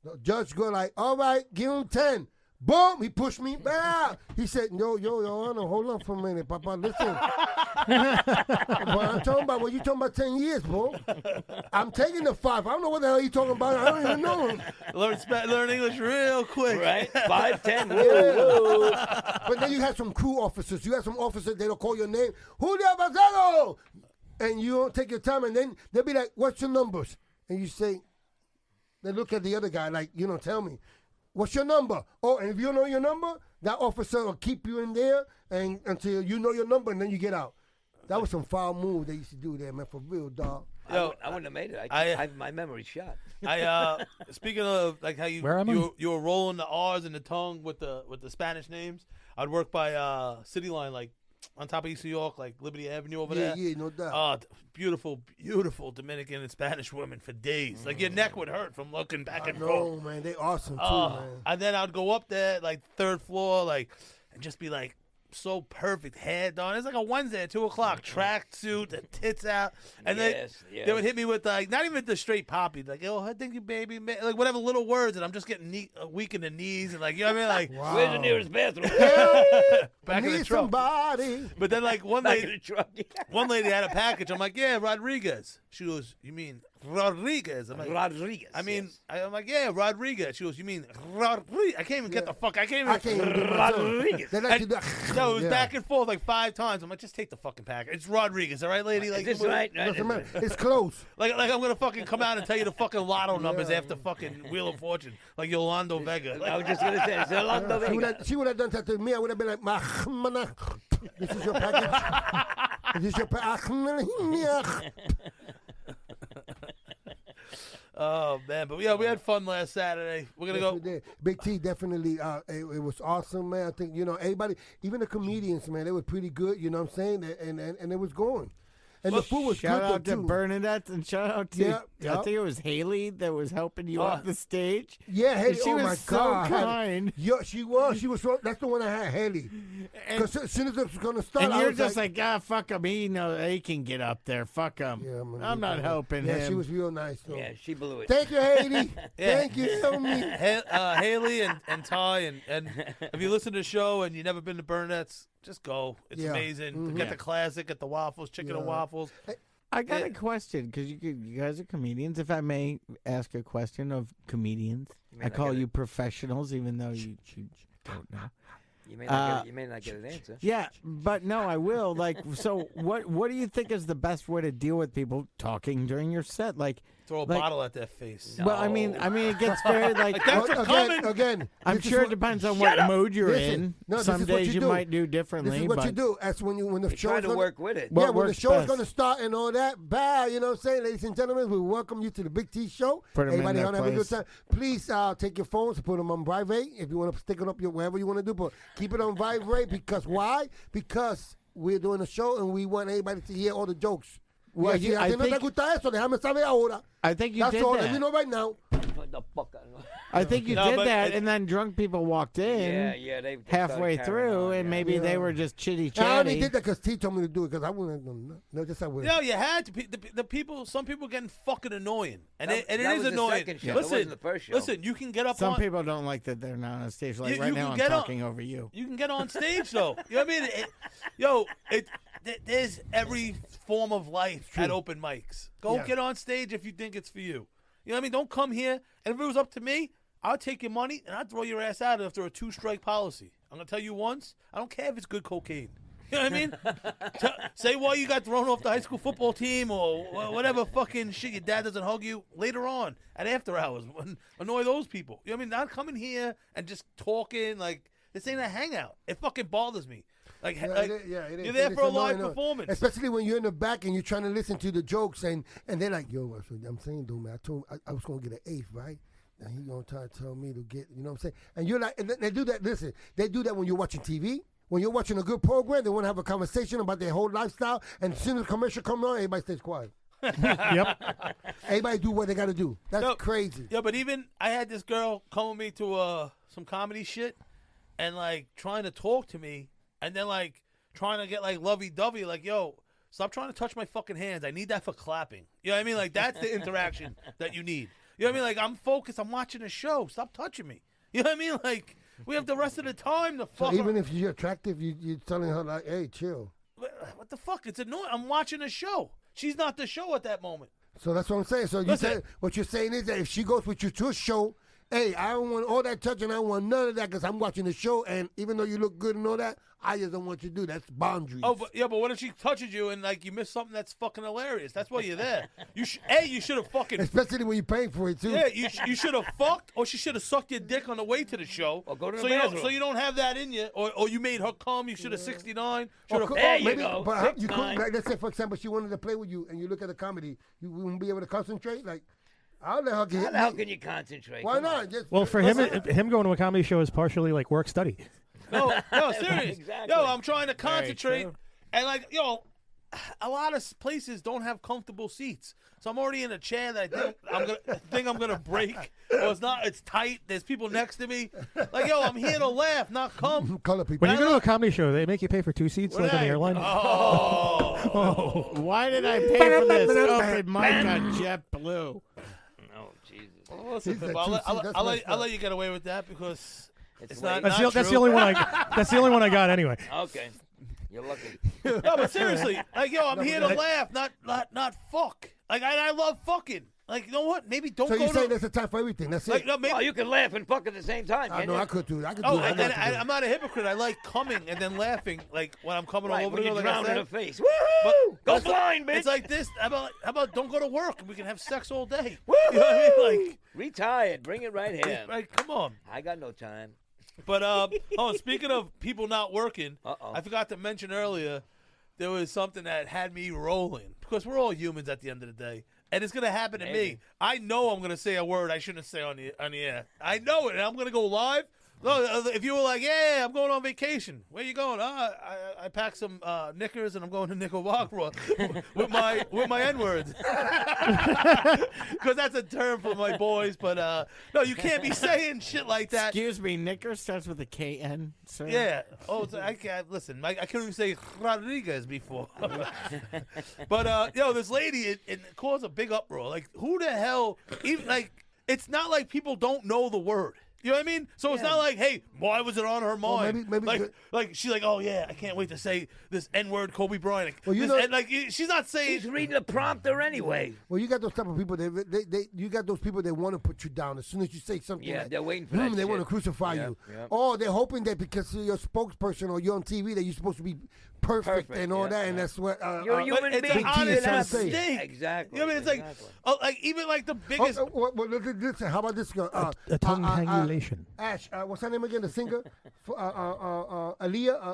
The judge go like, all right, give him 10. Boom, he pushed me back. He said, Your Honor, hold on for a minute, Papa, listen. What I'm talking about, you talking about 10 years, bro. I'm taking the 5. I don't know what the hell you talking about. I don't even know him. Learn English real quick. Right? 5, 10. Woo, Yeah. woo. But then you have some crew officers. You have some officers, they don't call your name. Julio Bazaro! And you don't take your time, and then they'll be like, what's your numbers? And you say, they look at the other guy like, tell me. What's your number? Oh, and if you know your number, that officer will keep you in there and until you know your number, and then you get out. That was some foul move they used to do there, man, for real, dog. I wouldn't have made it. My memory's shot. Speaking of like how you were rolling the R's in the tongue with the Spanish names, I'd work by City Line, like on top of East New York, like Liberty Avenue over there. Yeah, no doubt. Oh, beautiful, beautiful Dominican and Spanish women for days. Like your neck would hurt from looking back and forth. No, man, they awesome too, man. And then I'd go up there, like third floor, like, and just be like, so perfect, hair done. It's like a Wednesday at 2:00, tracksuit, the tits out, and they would hit me with like not even the straight poppy, like I think you baby, like whatever little words, and I'm just getting weak in the knees and like I mean, like wow. Where's the nearest bathroom? Back in the truck. Somebody. But then like one Back in the truck. one lady had a package. I'm like, yeah, Rodriguez. She goes, you mean Rodriguez? I'm like, Rodriguez. I mean, I'm like, yeah, Rodriguez. She goes, you mean Rodriguez? I can't even get the fuck. I can't even do Rodriguez. They like to do- No, it was Yeah. back and forth like 5 times. I'm like, just take the fucking package. It's Rodriguez, all right, lady? Like, Is this right? Doesn't matter. It's close. like I'm gonna fucking come out and tell you the fucking lotto numbers after fucking Wheel of Fortune, like Yolando Vega. I was just going to say, it's Yolanda Vega. She would have done that to me. I would have been like, this is your package. This is your package. Oh man, but yeah, we had fun last Saturday. We're gonna go. We did. Big T definitely. It was awesome, man. I think everybody, even the comedians, man, they were pretty good. You know what I'm saying? And it was going. And the food was shout good out though, to too. Bernadette and shout out to Yeah. I think it was Haley that was helping you off the stage. Yeah, Haley. She Oh was my so God. kind. Yeah, she was. She was. That's the one I had, Haley. Because as soon as it was gonna start, And I you're was just like, fuck him. He can get up there. Fuck him. Yeah, man, I'm not helping him. Yeah, she was real nice. Though. Yeah, she blew it. Thank you, Haley. Yeah. Thank you so much. Haley and Ty and if you listen to the show and you've never been to Burnette's, just go. It's Yeah. amazing. Mhm. Get the classic, get the waffles, chicken and waffles. I got a question because you guys are comedians. If I may ask a question of comedians, I call you professionals, even though you don't know. You may not get an answer. Yeah, but no, I will. Like, so what do you think is the best way to deal with people talking during your set? Like, Throw a bottle at their face. well, I mean, it gets very like. Thanks for coming. Again, I'm this is sure it what- depends on what mood you're Listen, in. no, this Some is what days you you do. might do differently. This is what but you do. That's when the You show try is to gonna, work with it. What Yeah, when the works show is best? going to start and all that, bye. You know what I'm saying? Ladies and gentlemen, we welcome you to the Big T Show. Put 'em in Everybody their on have a good place. time. Please take your phones, put them on vibrate if you want to stick it up wherever you want to do, but keep it on vibrate because why? Because we're doing a show and we want everybody to hear all the jokes. Well, Si a I ti no te think- gusta eso, déjame saber ahora. I think you That's did all. that. Let me know right now. What the fuck? I think you No, did but that, it- and then drunk people walked in Yeah, they halfway started carrying through, on, and yeah. maybe they Yeah. were just chitty I only chatty. did that because T told me to do it because I wouldn't have done no, just I would. No, you had to. The people, some people getting fucking annoying, and That- it that is was the annoying. second show. That Listen, wasn't the first show. listen, you can get up Some on. people don't like that they're not on stage. Like You- right you now, can I'm get on- talking over you. You can get on stage though. You know what I mean? There's every form of life at open mics. Go Yeah. get on stage if you think it's for you. You know what I mean? Don't come here. And if it was up to me, I'll take your money and I'll throw your ass out after a 2-strike policy. I'm gonna tell you once. I don't care if it's good cocaine. You know what I mean? Say why you got thrown off the high school football team or whatever fucking shit. Your dad doesn't hug you later on at after hours. Annoy those people. You know what I mean? Not coming here and just talking like this ain't a hangout. It fucking bothers me. Like, Yeah, like it is, yeah, it is. you're there It is for a live annoying, performance. Especially when you're in the back and you're trying to listen to the jokes and they're like, yo, I'm saying, dude, man, I told him I was going to get an 8th, right? Now he's going to try to tell me to get, you know what I'm saying? And you're like, and they do that, listen, they do that when you're watching TV. When you're watching a good program, they want to have a conversation about their whole lifestyle. And as soon as the commercial comes on, everybody stays quiet. Yep. Everybody do what they got to do. That's No, crazy. Yeah, but even I had this girl come with me to some comedy shit and like trying to talk to me and then like trying to get like lovey-dovey, like, yo, stop trying to touch my fucking hands. I need that for clapping. You know what I mean? Like, that's the interaction that you need. You know what I mean? Like, I'm focused. I'm watching a show. Stop touching me. You know what I mean? Like, we have the rest of the time to fuck. So even if you're attractive, you're telling her, like, hey, chill. What the fuck? It's annoying. I'm watching a show. She's not the show at that moment. So that's what I'm saying. So you say, what you're saying is that if she goes with you to a show, hey, I don't want all that touching. I don't want none of that because I'm watching the show. And even though you look good and all that, I just don't want you to do. That's boundaries. Oh, but what if she touches you and like you miss something that's fucking hilarious? That's why you're there. You should have fucking. Especially when you're paying for it too. Yeah, you should have fucked, or she should have sucked your dick on the way to the show. Or go to the so bathroom. so you don't have that in you, or you made her come. You should have 69. There you go. But you could, like, let's say, for example, she wanted to play with you, and you look at the comedy, you wouldn't be able to concentrate. Like, how the hell can you concentrate? Why not? Just, well, for him going to a comedy show is partially like work study. No, serious. Exactly. Yo, I'm trying to concentrate, and like, yo, a lot of places don't have comfortable seats, so I'm already in a chair that I think I'm gonna break, or it's not. It's tight. There's people next to me. Like, yo, I'm here to laugh, not come. Color people. When you go to a comedy show, they make you pay for 2 seats like on the airline. Oh. Why did I pay for this open mic on JetBlue? Oh, Jesus. Well, listen, I'll let you get away with that because it's not. That's true. the only one that's the only one I got anyway. Okay. You're lucky. No, but seriously, like, yo, I'm here to laugh, not fuck. Like, I love fucking. Like, you know what? Maybe don't go to. So you say there's a time for everything. That's like, it. No, maybe. Oh, you can laugh and fuck at the same time. I know, I could do. I could do. I'm not a hypocrite. I like coming and then laughing, like when I'm coming all over the girl. Like Drown I said. in the face. Woohoo! Go blind, bitch. It's like this. How about don't go to work and we can have sex all day? Woo! You know what I mean? Like, retired. Bring it right here. Like, come on. I got no time. But speaking of people not working, I forgot to mention earlier. There was something that had me rolling because we're all humans at the end of the day, and it's gonna happen to me. I know I'm gonna say a word I shouldn't say on the air. I know it, and I'm gonna go live. No, if you were like, yeah, I'm going on vacation. Where you going? I packed some knickers and I'm going to Nicaragua with my N-words. Because that's a term for my boys. But no, you can't be saying shit like that. Excuse me, knicker starts with a K-N, sir? Yeah. Oh, I can't listen. I couldn't even say Rodriguez before. But this lady, it caused a big uproar. Like, who the hell? Even like, it's not like people don't know the word. You know what I mean? So it's not like, hey, why was it on her mind? Well, maybe like she's like, oh yeah, I can't wait to say this N-word, Kobe Bryant. Well, and like she's not saying. She's reading the prompter anyway. Well, you got those type of people. You got those people that want to put you down as soon as you say something. Yeah, like, they're waiting for that. They want to crucify you. Yep. Or they're hoping that because you're a spokesperson or you're on TV that you're supposed to be perfect and all that, and that's what. You're a human being. It's an honest mistake. Exactly. You know what I mean? It's like even like the biggest. Listen, how about this girl? A tongue hangulation. Ash, what's her name again? The singer, Aaliyah.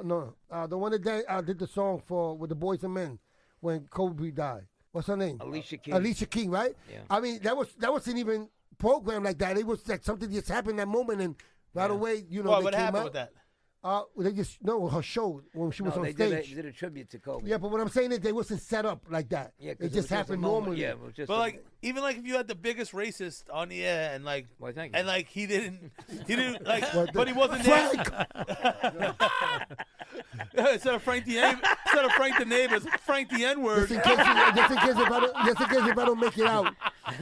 The one that did the song with the Boys and Men when Kobe died. What's her name? Alicia King. Alicia King, right? Yeah. I mean, that wasn't even programmed like that. It was like something just happened that moment, and right away, they what came happened out. with that? They just her show when she was on they stage. did a tribute to Kobe. Yeah, but what I'm saying is they wasn't set up like that. Yeah, it just happened normally. Yeah, it was just but like even like if you had the biggest racist on the air and like and like he didn't like but he wasn't there. Instead of Frank the neighbor, it's Frank the N-word. Just in case if I don't make it out.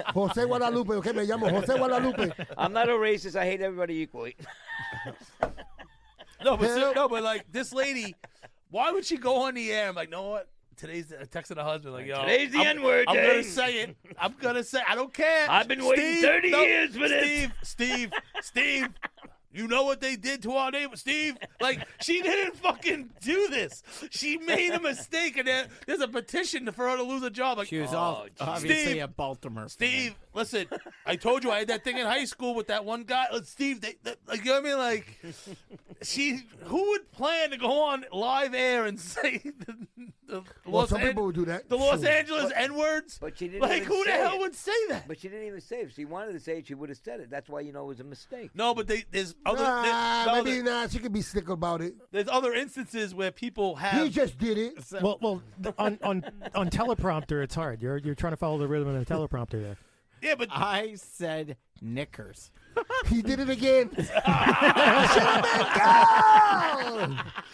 Jose Guadalupe, okay, me llamo Jose Guadalupe. I'm not a racist. I hate everybody equally. No, but like this lady, why would she go on the air? I'm like, know what? Today's texting her husband like, yo, today's the N-word day. I'm gonna say it. I'm gonna say. I don't care. I've been waiting 30 years for this. Steve. You know what they did to our neighbor, Steve? Like, she didn't fucking do this. She made a mistake, and there's a petition for her to lose a job. Like, she was obviously a Baltimore. Steve, listen, I told you I had that thing in high school with that one guy. Steve, like, you know what I mean? Like, who would plan to go on live air and say some people would do that. The Los Angeles N-words? But she didn't like, even who the say hell it. would say that? But she didn't even say it. If she wanted to say it, she would have said it. That's why it was a mistake. No, but there's other. She could be slick about it. There's other instances where people have. He just did it. Well, on teleprompter, it's hard. You're trying to follow the rhythm of the teleprompter there. Yeah, but I said knickers. He did it again.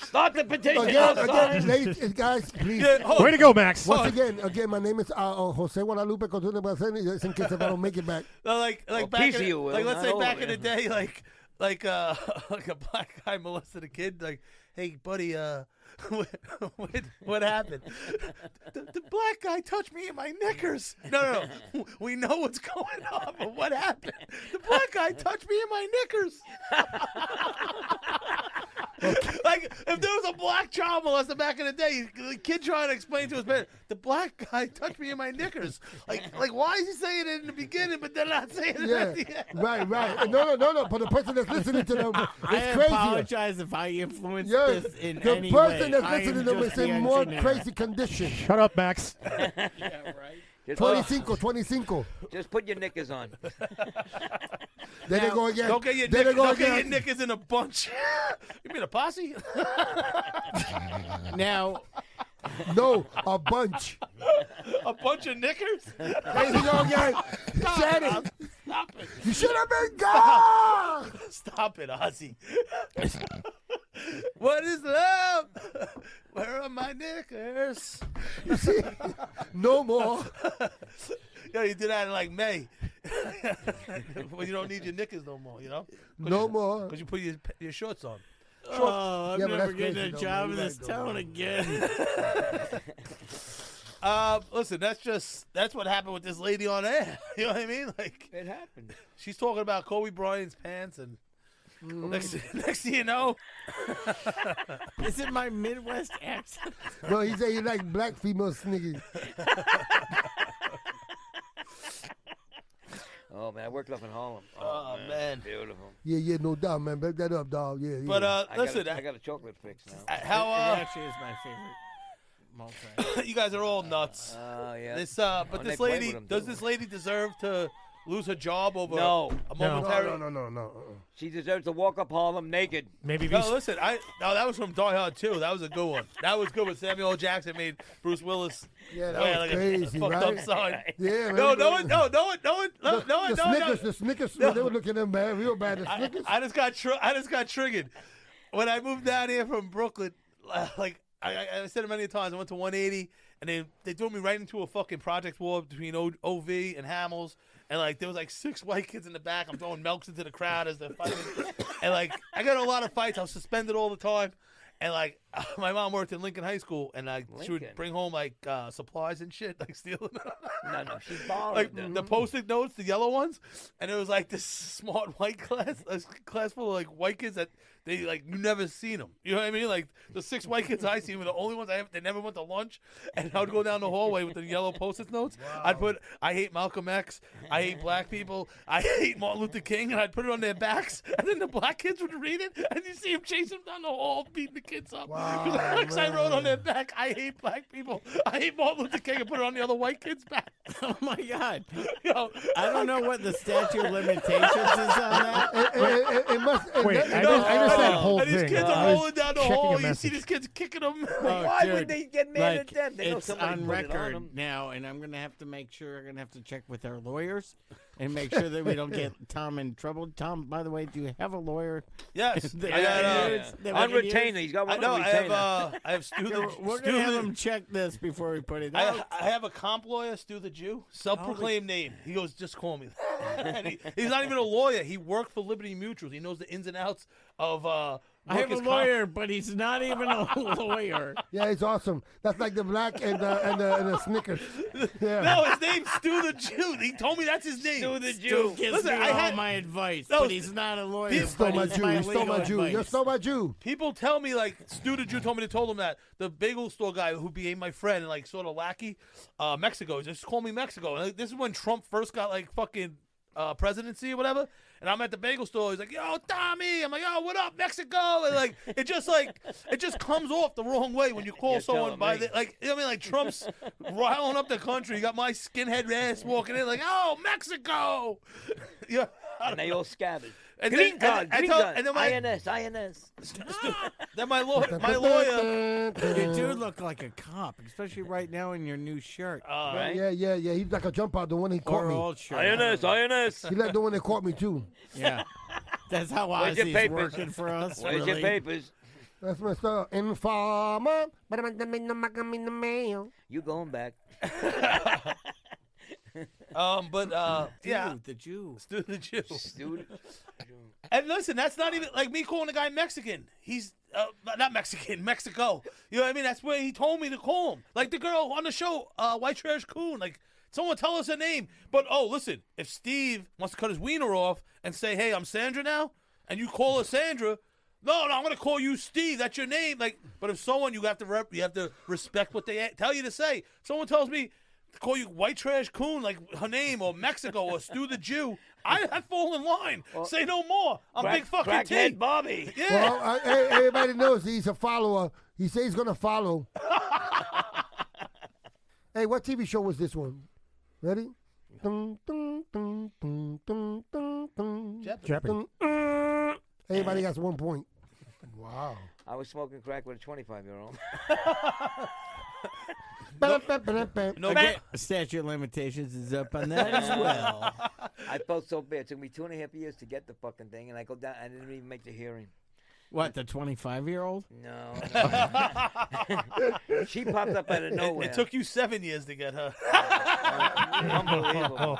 Start the petition. Again, ladies, guys, please. yeah, Way to go, Max. Once again, my name is Jose Guadalupe Couture de Braceni, just in case if I don't make it back. like Well, back piece in, of you will, like let's not say all back of in the it. day, like a black guy molested a kid. Like, hey, buddy, what happened? The black guy touched me in my knickers. No. We know what's going on, but what happened? The black guy touched me in my knickers. Like, if there was a black child molester back in the day, the kid trying to explain to his parents, the black guy touched me in my knickers. Like, why is he saying it in the beginning, but they're not saying it at the end? Right. No. But the person that's listening to them, I it's crazy. apologize if I influenced Yes, this in the any way. person that's I listening am to them just is in the more engineer. crazy condition. Shut up, Max. Yeah, right. Just, 25. just put your knickers on. There they go again. Don't get your, There they go don't get your again. knickers in a bunch. You mean a posse? Now, No, a bunch. A bunch of knickers? There you go again. Said it. Stop it. You should have been gone. Stop it, Ozzie. What is love? Where are my knickers? You see? No more. Yo, you did that in like May. When you don't need your knickers no more, you know? No more. Because you put your shorts on. oh, I'm Yeah, but never that's getting crazy, a though, job man. in You this guys don't town know. again. Listen, that's what happened with this lady on air. You know what I mean? Like, It happened. she's talking about Kobe Bryant's pants, and next thing you know, Is it my Midwest accent? No, he said he like black female sneakers. Oh man, I worked up in Harlem. Oh, man. Beautiful. Yeah, no doubt, man. Back that up, dog. Yeah. but Listen, listen, I got a chocolate fix now. It how actually is my favorite multi. you guys are all nuts. Oh yeah. This Oh, but they this play lady, with 'em, does too. this lady deserve to lose her job over No. a No. momentary? No. She deserves to walk up Harlem naked. Maybe No, these. listen, that was from Die Hard 2. That was a good one. That was good when Samuel L. Jackson made Bruce Willis Yeah, that wear was like crazy, a fucked right? up sign. Yeah, man. The Snickers, No. they were looking at them bad, real bad. The Snickers. I just got triggered when I moved down here from Brooklyn. Like I said it many times, I went to 180, and they threw me right into a fucking project war between OV and Hamels, and like there was like 6 white kids in the back. I'm throwing milks into the crowd as they're fighting, and like I got in a lot of fights. I was suspended all the time. And like my mom worked in Lincoln High School, and she would Lincoln. bus like supplies and shit, like stealing. No, she borrowed Like them. the Post-it notes, the yellow ones, and it was like this smart white class, a class full of like white kids that they like you never seen them. You know what I mean? Like the 6 white kids I seen were the only ones they never went to lunch, and I would go down the hallway with the yellow Post-it notes. I'd put I hate Malcolm X, I hate black people, I hate Martin Luther King, and I'd put it on their backs, and then the black kids would read it, and you see them chase them down the hall, beating the kids up. Because I wrote on their back, I hate black people, I hate Martin Luther King, and put it on the other white kids' back. Oh my God! Yo, I don't know what the statute of limitations is on that. It must. Wait, that- I missed that whole and these thing. kids I are was rolling down the checking hall. a You see message. these kids kicking them. Oh, Why dude, would they get mad like, at them? They know it's somebody on put it on record 'em. now, and I'm gonna have to make sure. I'm gonna have to check with our lawyers and make sure that we don't get Tom in trouble. Tom, by the way, do you have a lawyer? Yes, That I we got. can Yeah. use? That we On can use? retainer, he's got I one know. on I retainer. have Stu the. We're Stu gonna have the- him check this before we put it out. I have a comp lawyer, Stu the Jew, self-proclaimed name. He goes, just call me that. And he's not even a lawyer. He worked for Liberty Mutual. He knows the ins and outs of. I have a workers' comp. lawyer, but he's not even a lawyer. Yeah, it's awesome. That's like the black and the Snickers. Yeah. No, his name's Stu the Jew. He told me that's his name. Stu the Stu Jew. gives Listen, me I all had- my advice, No, but he's not a lawyer. You stole but my he's Jew. my You stole my legal Jew. You advice. stole my Jew. People tell me like Stu the Jew told me to tell him that the bagel store guy who became my friend and like sort of lackey, Mexico, just call me Mexico. And, like, this is when Trump first got like fucking presidency or whatever. And I'm at the bagel store. He's like, "Yo, Tommy." I'm like, "Yo, what up, Mexico?" And like, it just comes off the wrong way when you call You're someone telling by me. the like. You know what I mean, like Trump's riling up the country. You got my skinhead ass walking in like, "Oh, Mexico." Yeah, And they all scattered. And Green then- card, and green tell- card. and then my- INS. Then my lawyer. You do look like a cop, especially right now in your new shirt. Right? Yeah. He's like a jump out. The one he caught Or me. old shirt. INS. He like the one that caught me too. Yeah. That's how Where's your Ozzie's papers? working for us. Where's your really. papers? That's messed up. Informer. You going back. Yeah. Dude, the Jew. Stu the Jew. Dude. And listen, that's not even like me calling the guy Mexican. He's not Mexican, Mexico. You know what I mean? That's where he told me to call him. Like the girl on the show, White Trash Coon. Like, someone tell us her name. But, listen, if Steve wants to cut his wiener off and say, hey, I'm Sandra now, and you call her Sandra, no, I'm going to call you Steve. That's your name. Like, but if someone, you have to respect what they tell you to say. Someone tells me to call you White Trash Coon, like her name, or Mexico, or Stu the Jew, I fall in line. Say no more. I'm Big Fucking T. Crackhead Bobby. Yeah. Well, everybody knows he's a follower. He says he's gonna follow. Hey, what TV show was this one? Ready? Dun, dun, dun, dun, dun, dun, dun. Jeopardy. Dun, everybody has 1 point. Wow. I was smoking crack with a 25-year-old. No, Again, statute of limitations is up on that as well. I felt so bad. It took me 2.5 years to get the fucking thing, and I go down. I didn't even make the hearing. What, the 25-year-old? No. She popped up out of nowhere. It took you 7 years to get her. Unbelievable.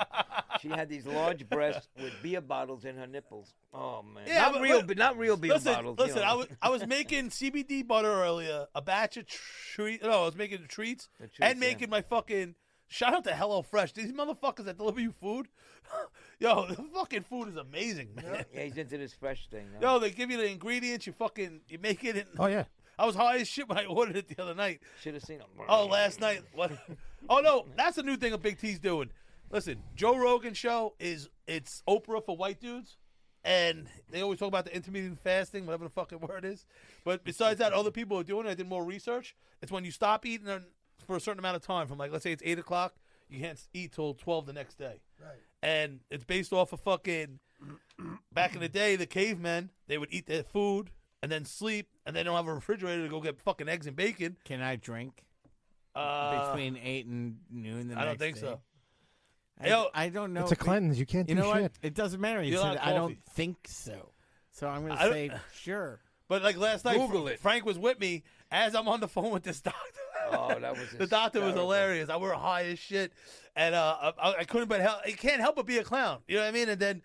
She had these large breasts with beer bottles in her nipples. Oh man. Yeah, not real beer bottles. Listen, you know. I was making CBD butter earlier, a batch of treats. No, I was making the treats and making my fucking. Shout out to HelloFresh. These motherfuckers that deliver you food. Yo, the fucking food is amazing, man. Yeah, he's into this fresh thing. Huh? Yo, they give you the ingredients. You make it. Oh yeah. I was high as shit when I ordered it the other night. Should have seen him. Oh, last night. What? Oh no, that's a new thing a Big T's doing. Listen, Joe Rogan show it's Oprah for white dudes, and they always talk about the intermittent fasting, whatever the fucking word is. But besides that, other people are doing it. I did more research. It's when you stop eating for a certain amount of time. From let's say it's 8 o'clock, you can't eat till 12 the next day. Right. And it's based off of fucking back in the day, the cavemen, they would eat their food and then sleep, and they don't have a refrigerator to go get fucking eggs and bacon. Can I drink between 8 and noon the next day? I don't think so. I don't know. It's a cleanse. You can't You do know shit. what? It doesn't matter. He You don't said, have I coffee. don't think so. So I'm going I to don't- say, sure. But like last night, Google it. Frank was with me as I'm on the phone with this doctor. Oh, that was The doctor was hysterical. hilarious. I were high as shit, and I couldn't but help. You can't help but be a clown. You know what I mean? And then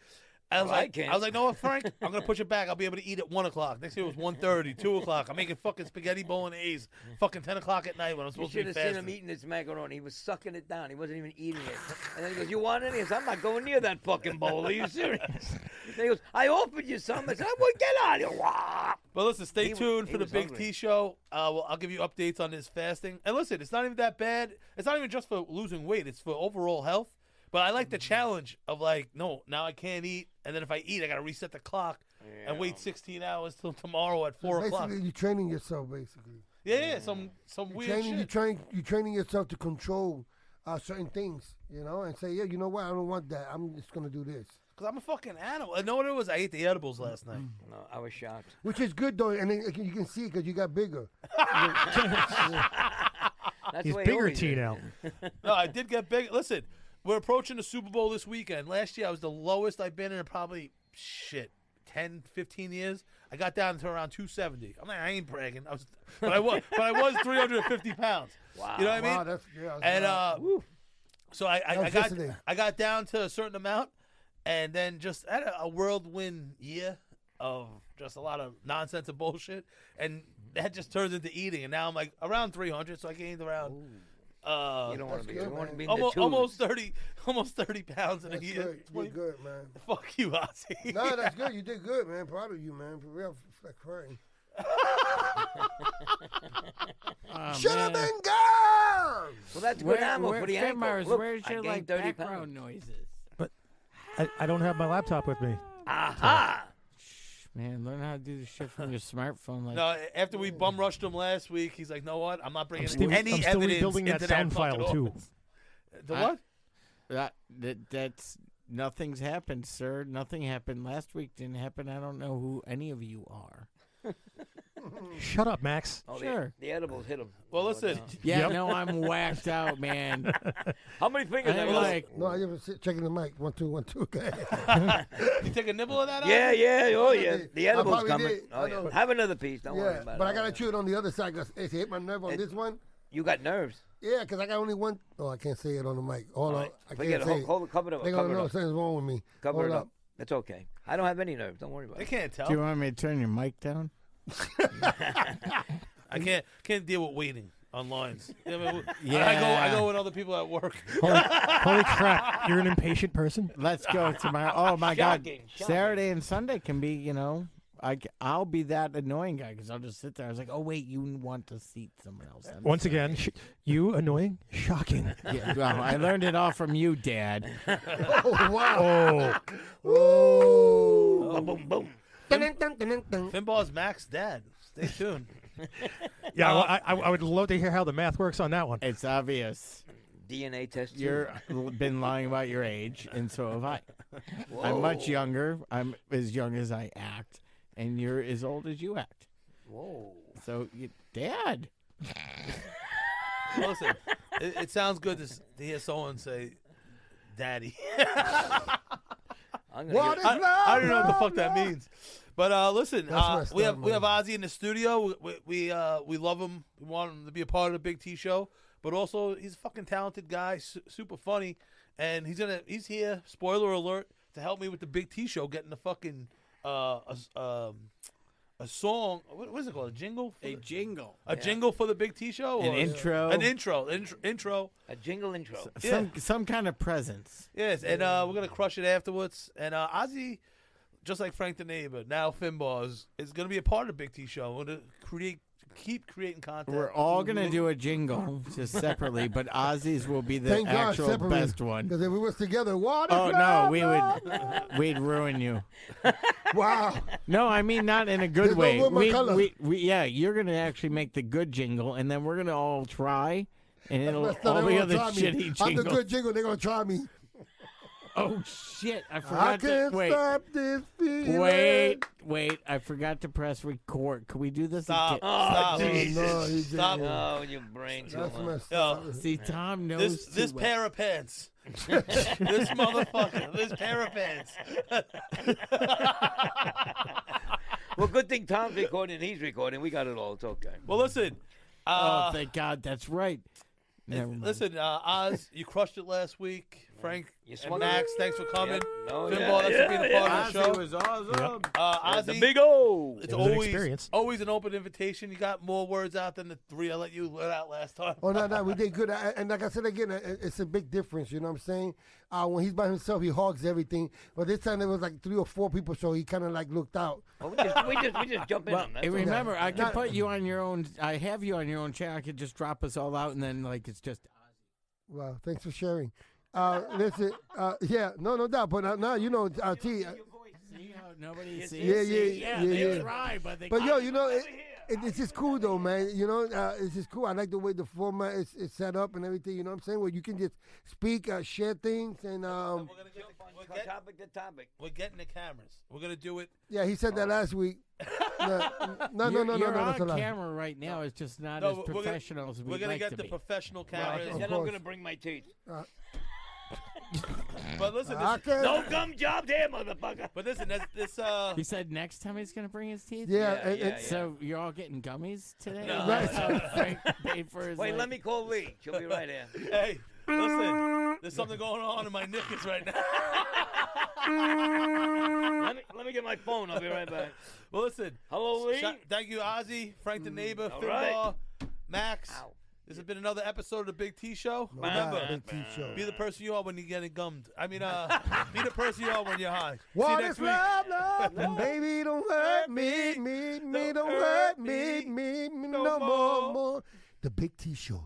I was Well, I like, can't. no, Frank, I'm gonna push it back. I'll be able to eat at 1 o'clock. Next year it was 1:30, 2 o'clock. I'm making fucking spaghetti bolognese, fucking 10 o'clock at night when I'm You supposed to should be have seen him fasting. eating this macaroni. He was sucking it down. He wasn't even eating it. And then he goes, "You want any?" I said, "I'm not going near that fucking bowl. Are you serious?" Then he goes, "I offered you some." I said, "Well, get out of here!" Wah. But listen, stay He was- tuned he for the was Big hungry. T show. I'll give you updates on this fasting. And listen, it's not even that bad. It's not even just for losing weight. It's for overall health. But I like the challenge of no, now I can't eat, and then if I eat, I gotta reset the clock and wait 16 hours till tomorrow at 4 o'clock. Basically, you're training yourself. Basically, Yeah, some weird shit. You're training yourself to control certain things. You know, and say, yeah, you know what? I don't want that. I'm just gonna do this. Cause I'm a fucking animal. I know what it was. I ate the edibles last night. No, I was shocked. Which is good though, and then you can see it because you got bigger. That's He's the way bigger always T is. now. No, I did get big. Listen, we're approaching the Super Bowl this weekend. Last year, I was the lowest I've been in probably 10, 15 years. I got down to around 270. I'm like, I ain't bragging. But I was 350 pounds. Wow. You know what I mean? Wow, that's yeah. And so I was yesterday. got down to a certain amount, and then just had a whirlwind year of just a lot of nonsense and bullshit, and that just turns into eating. And now I'm like around 300, so I gained around You don't want to be. good, You want to man. be in the almost twos. almost 30 pounds in That's a year. good. You did good, man. Fuck you, Ozzie. No, that's good. You did good, man. Proud of you, man. For real, like crying. Should have man. been gone. Well, that's good ammo for the Fred ankle. Mars, Look, where's I your gained 30 background pounds. noises? I don't have my laptop with me. Aha! Man, learn how to do this shit from your smartphone. Like, No, after we bum rushed him last week, he's like, "No, what? I'm not bringing I'm any still evidence rebuilding that into sound fucking file too. office." The what? that's Nothing's happened, sir. Nothing happened last week. Didn't happen. I don't know who any of you are. Shut up, Max. Oh, Sure. The edibles hit him. Well, listen. Yeah, Yep. no, I'm whacked out, man. How many fingers? I'm have you like, No, I just checking the mic. 1, 2, 1, 2. Okay. You take a nibble of that? Yeah, Ozzie? yeah, oh yeah. did. The I edibles probably coming. did. Oh I yeah. know. Have another piece. Don't worry Yeah, about it. but I gotta chew it on the other side because it hit my nerve on this one. You got nerves. Yeah, because I got only one. Oh, I can't say it on the mic. Hold on. I Forget can't it. say it. Hold, cover it up. They're Cover gonna it know up. something's wrong with me. Cover Hold it up. up. It's okay. I don't have any nerves. Don't worry about They it. can't tell. do you want me to turn your mic down? I can't deal with waiting on lines. I mean, Yeah. I go with other people at work. Holy crap! You're an impatient person. Let's go tomorrow. Oh my Shocking, God! shocking. Saturday and Sunday can be, I'll be that annoying guy because I'll just sit there. I was like, oh wait, you want to seat someone else? I'm Once sorry. again, you annoying, shocking. Yeah, well, I learned it all from you, Dad. Oh, wow. Oh, Boom, boom, boom. Finball's Mac's dad. Stay tuned. yeah. Well, I would love to hear how the math works on that one. It's obvious. DNA test. too. You've been lying about your age, and so have I. I'm much younger. I'm as young as I act, and you're as old as you act. Whoa. So, Dad. Listen, it sounds good to hear someone say, "Daddy." I'm gonna What get- is love? I don't know what the love, fuck that love? means. But listen, That's messed we up, have man. Ozzie in the studio. We love him. We want him to be a part of the Big T show. But also, he's a fucking talented guy, super funny, and he's here. Spoiler alert, to help me with the Big T show, getting the fucking a song. What is it called? A jingle? A jingle. A jingle for the Big T show? An Or- intro. An intro. a jingle intro. Some kind of presence. Yes, and we're gonna crush it afterwards. And Ozzie, just like Frank the Neighbor, now Finbar is gonna be a part of the Big T show. We're gonna keep creating content. We're all going to do a jingle just separately, but Ozzy's will be the Thank God, actual separate. best one. Because if we was together, what is Oh, no, love? we'd ruin you. Wow. No, I mean not in a good There's no way. wood, my color. Yeah, you're gonna actually make the good jingle, and then we're gonna all try, and it'll That's not- all they the gonna other try me. shitty I'm the jingles. good jingle. They're going to try me. Oh shit! I I forgot to can't wait. stop this feeling. Wait! I forgot to press record. Can we do this? Stop. again? Stop. Oh, no, you Stop. didn't. Oh, your brain too That's much. messed Yo, up. See, Tom knows This too well. pair of pants. This motherfucker. This pair of pants. Well, good thing Tom's recording and he's recording. We got it all. It's okay. Well, listen. Oh, thank God, that's right. Never mind. Listen, Oz, you crushed it last week. Frank You and swung Max, it. thanks for coming. Yep. Oh, Finball, yeah, thanks for being a yeah, part of the show. was awesome. The Ozzie, big O. it's It was an always experience. always an open invitation. You got more words out than the 3 I let you let out last time. Oh, no, we did good. And like I said again, it's a big difference, you know what I'm saying? When he's by himself, he hogs everything. But this time there was like 3 or 4 people, so he kind of like looked out. Well, we just jump in. Well, on that. and remember, I could Not- put you on your own. I have you on your own channel. I could just drop us all out, and then it's just. Wow, thanks for sharing. Listen, yeah, no doubt. But now, you know, T. See how nobody sees. Yeah, They yeah. try, but they. But yo, you know, it's just cool though, man. You know, it's just cool. I like the way the format is set up and everything. You know what I'm saying? Where you can just speak, share things, and Topic. We're getting the cameras. We're gonna do it. yeah, he said that last week. No, You're that's a on lie. camera right now. It's just not No, as we're gonna- professional as We're we'd gonna like get to the be. professional cameras. Of Then I'm course. gonna bring my teeth. But listen, I this, can't. No gum job there, motherfucker. but listen, this He said next time he's gonna bring his teeth. Yeah, Yeah, and- yeah, and- So you're all getting gummies today. No. That's how Frank paid for his. Wait, like- let me call Lee. She'll be right here. hey, listen, there's something going on in my knickers right now. Let me get my phone. I'll be right back. Well, listen, Hello, Lee. thank you, Ozzie, Frank the Neighbor, All Finball, Max. Ow. This has been another episode of the Big T Show. No Remember, doubt, Big T show. be the person you are when you're getting gummed. I mean, be the person you are when you're high. See you What next is week. love? Baby, don't hurt me, don't hurt me, no more. The Big T Show.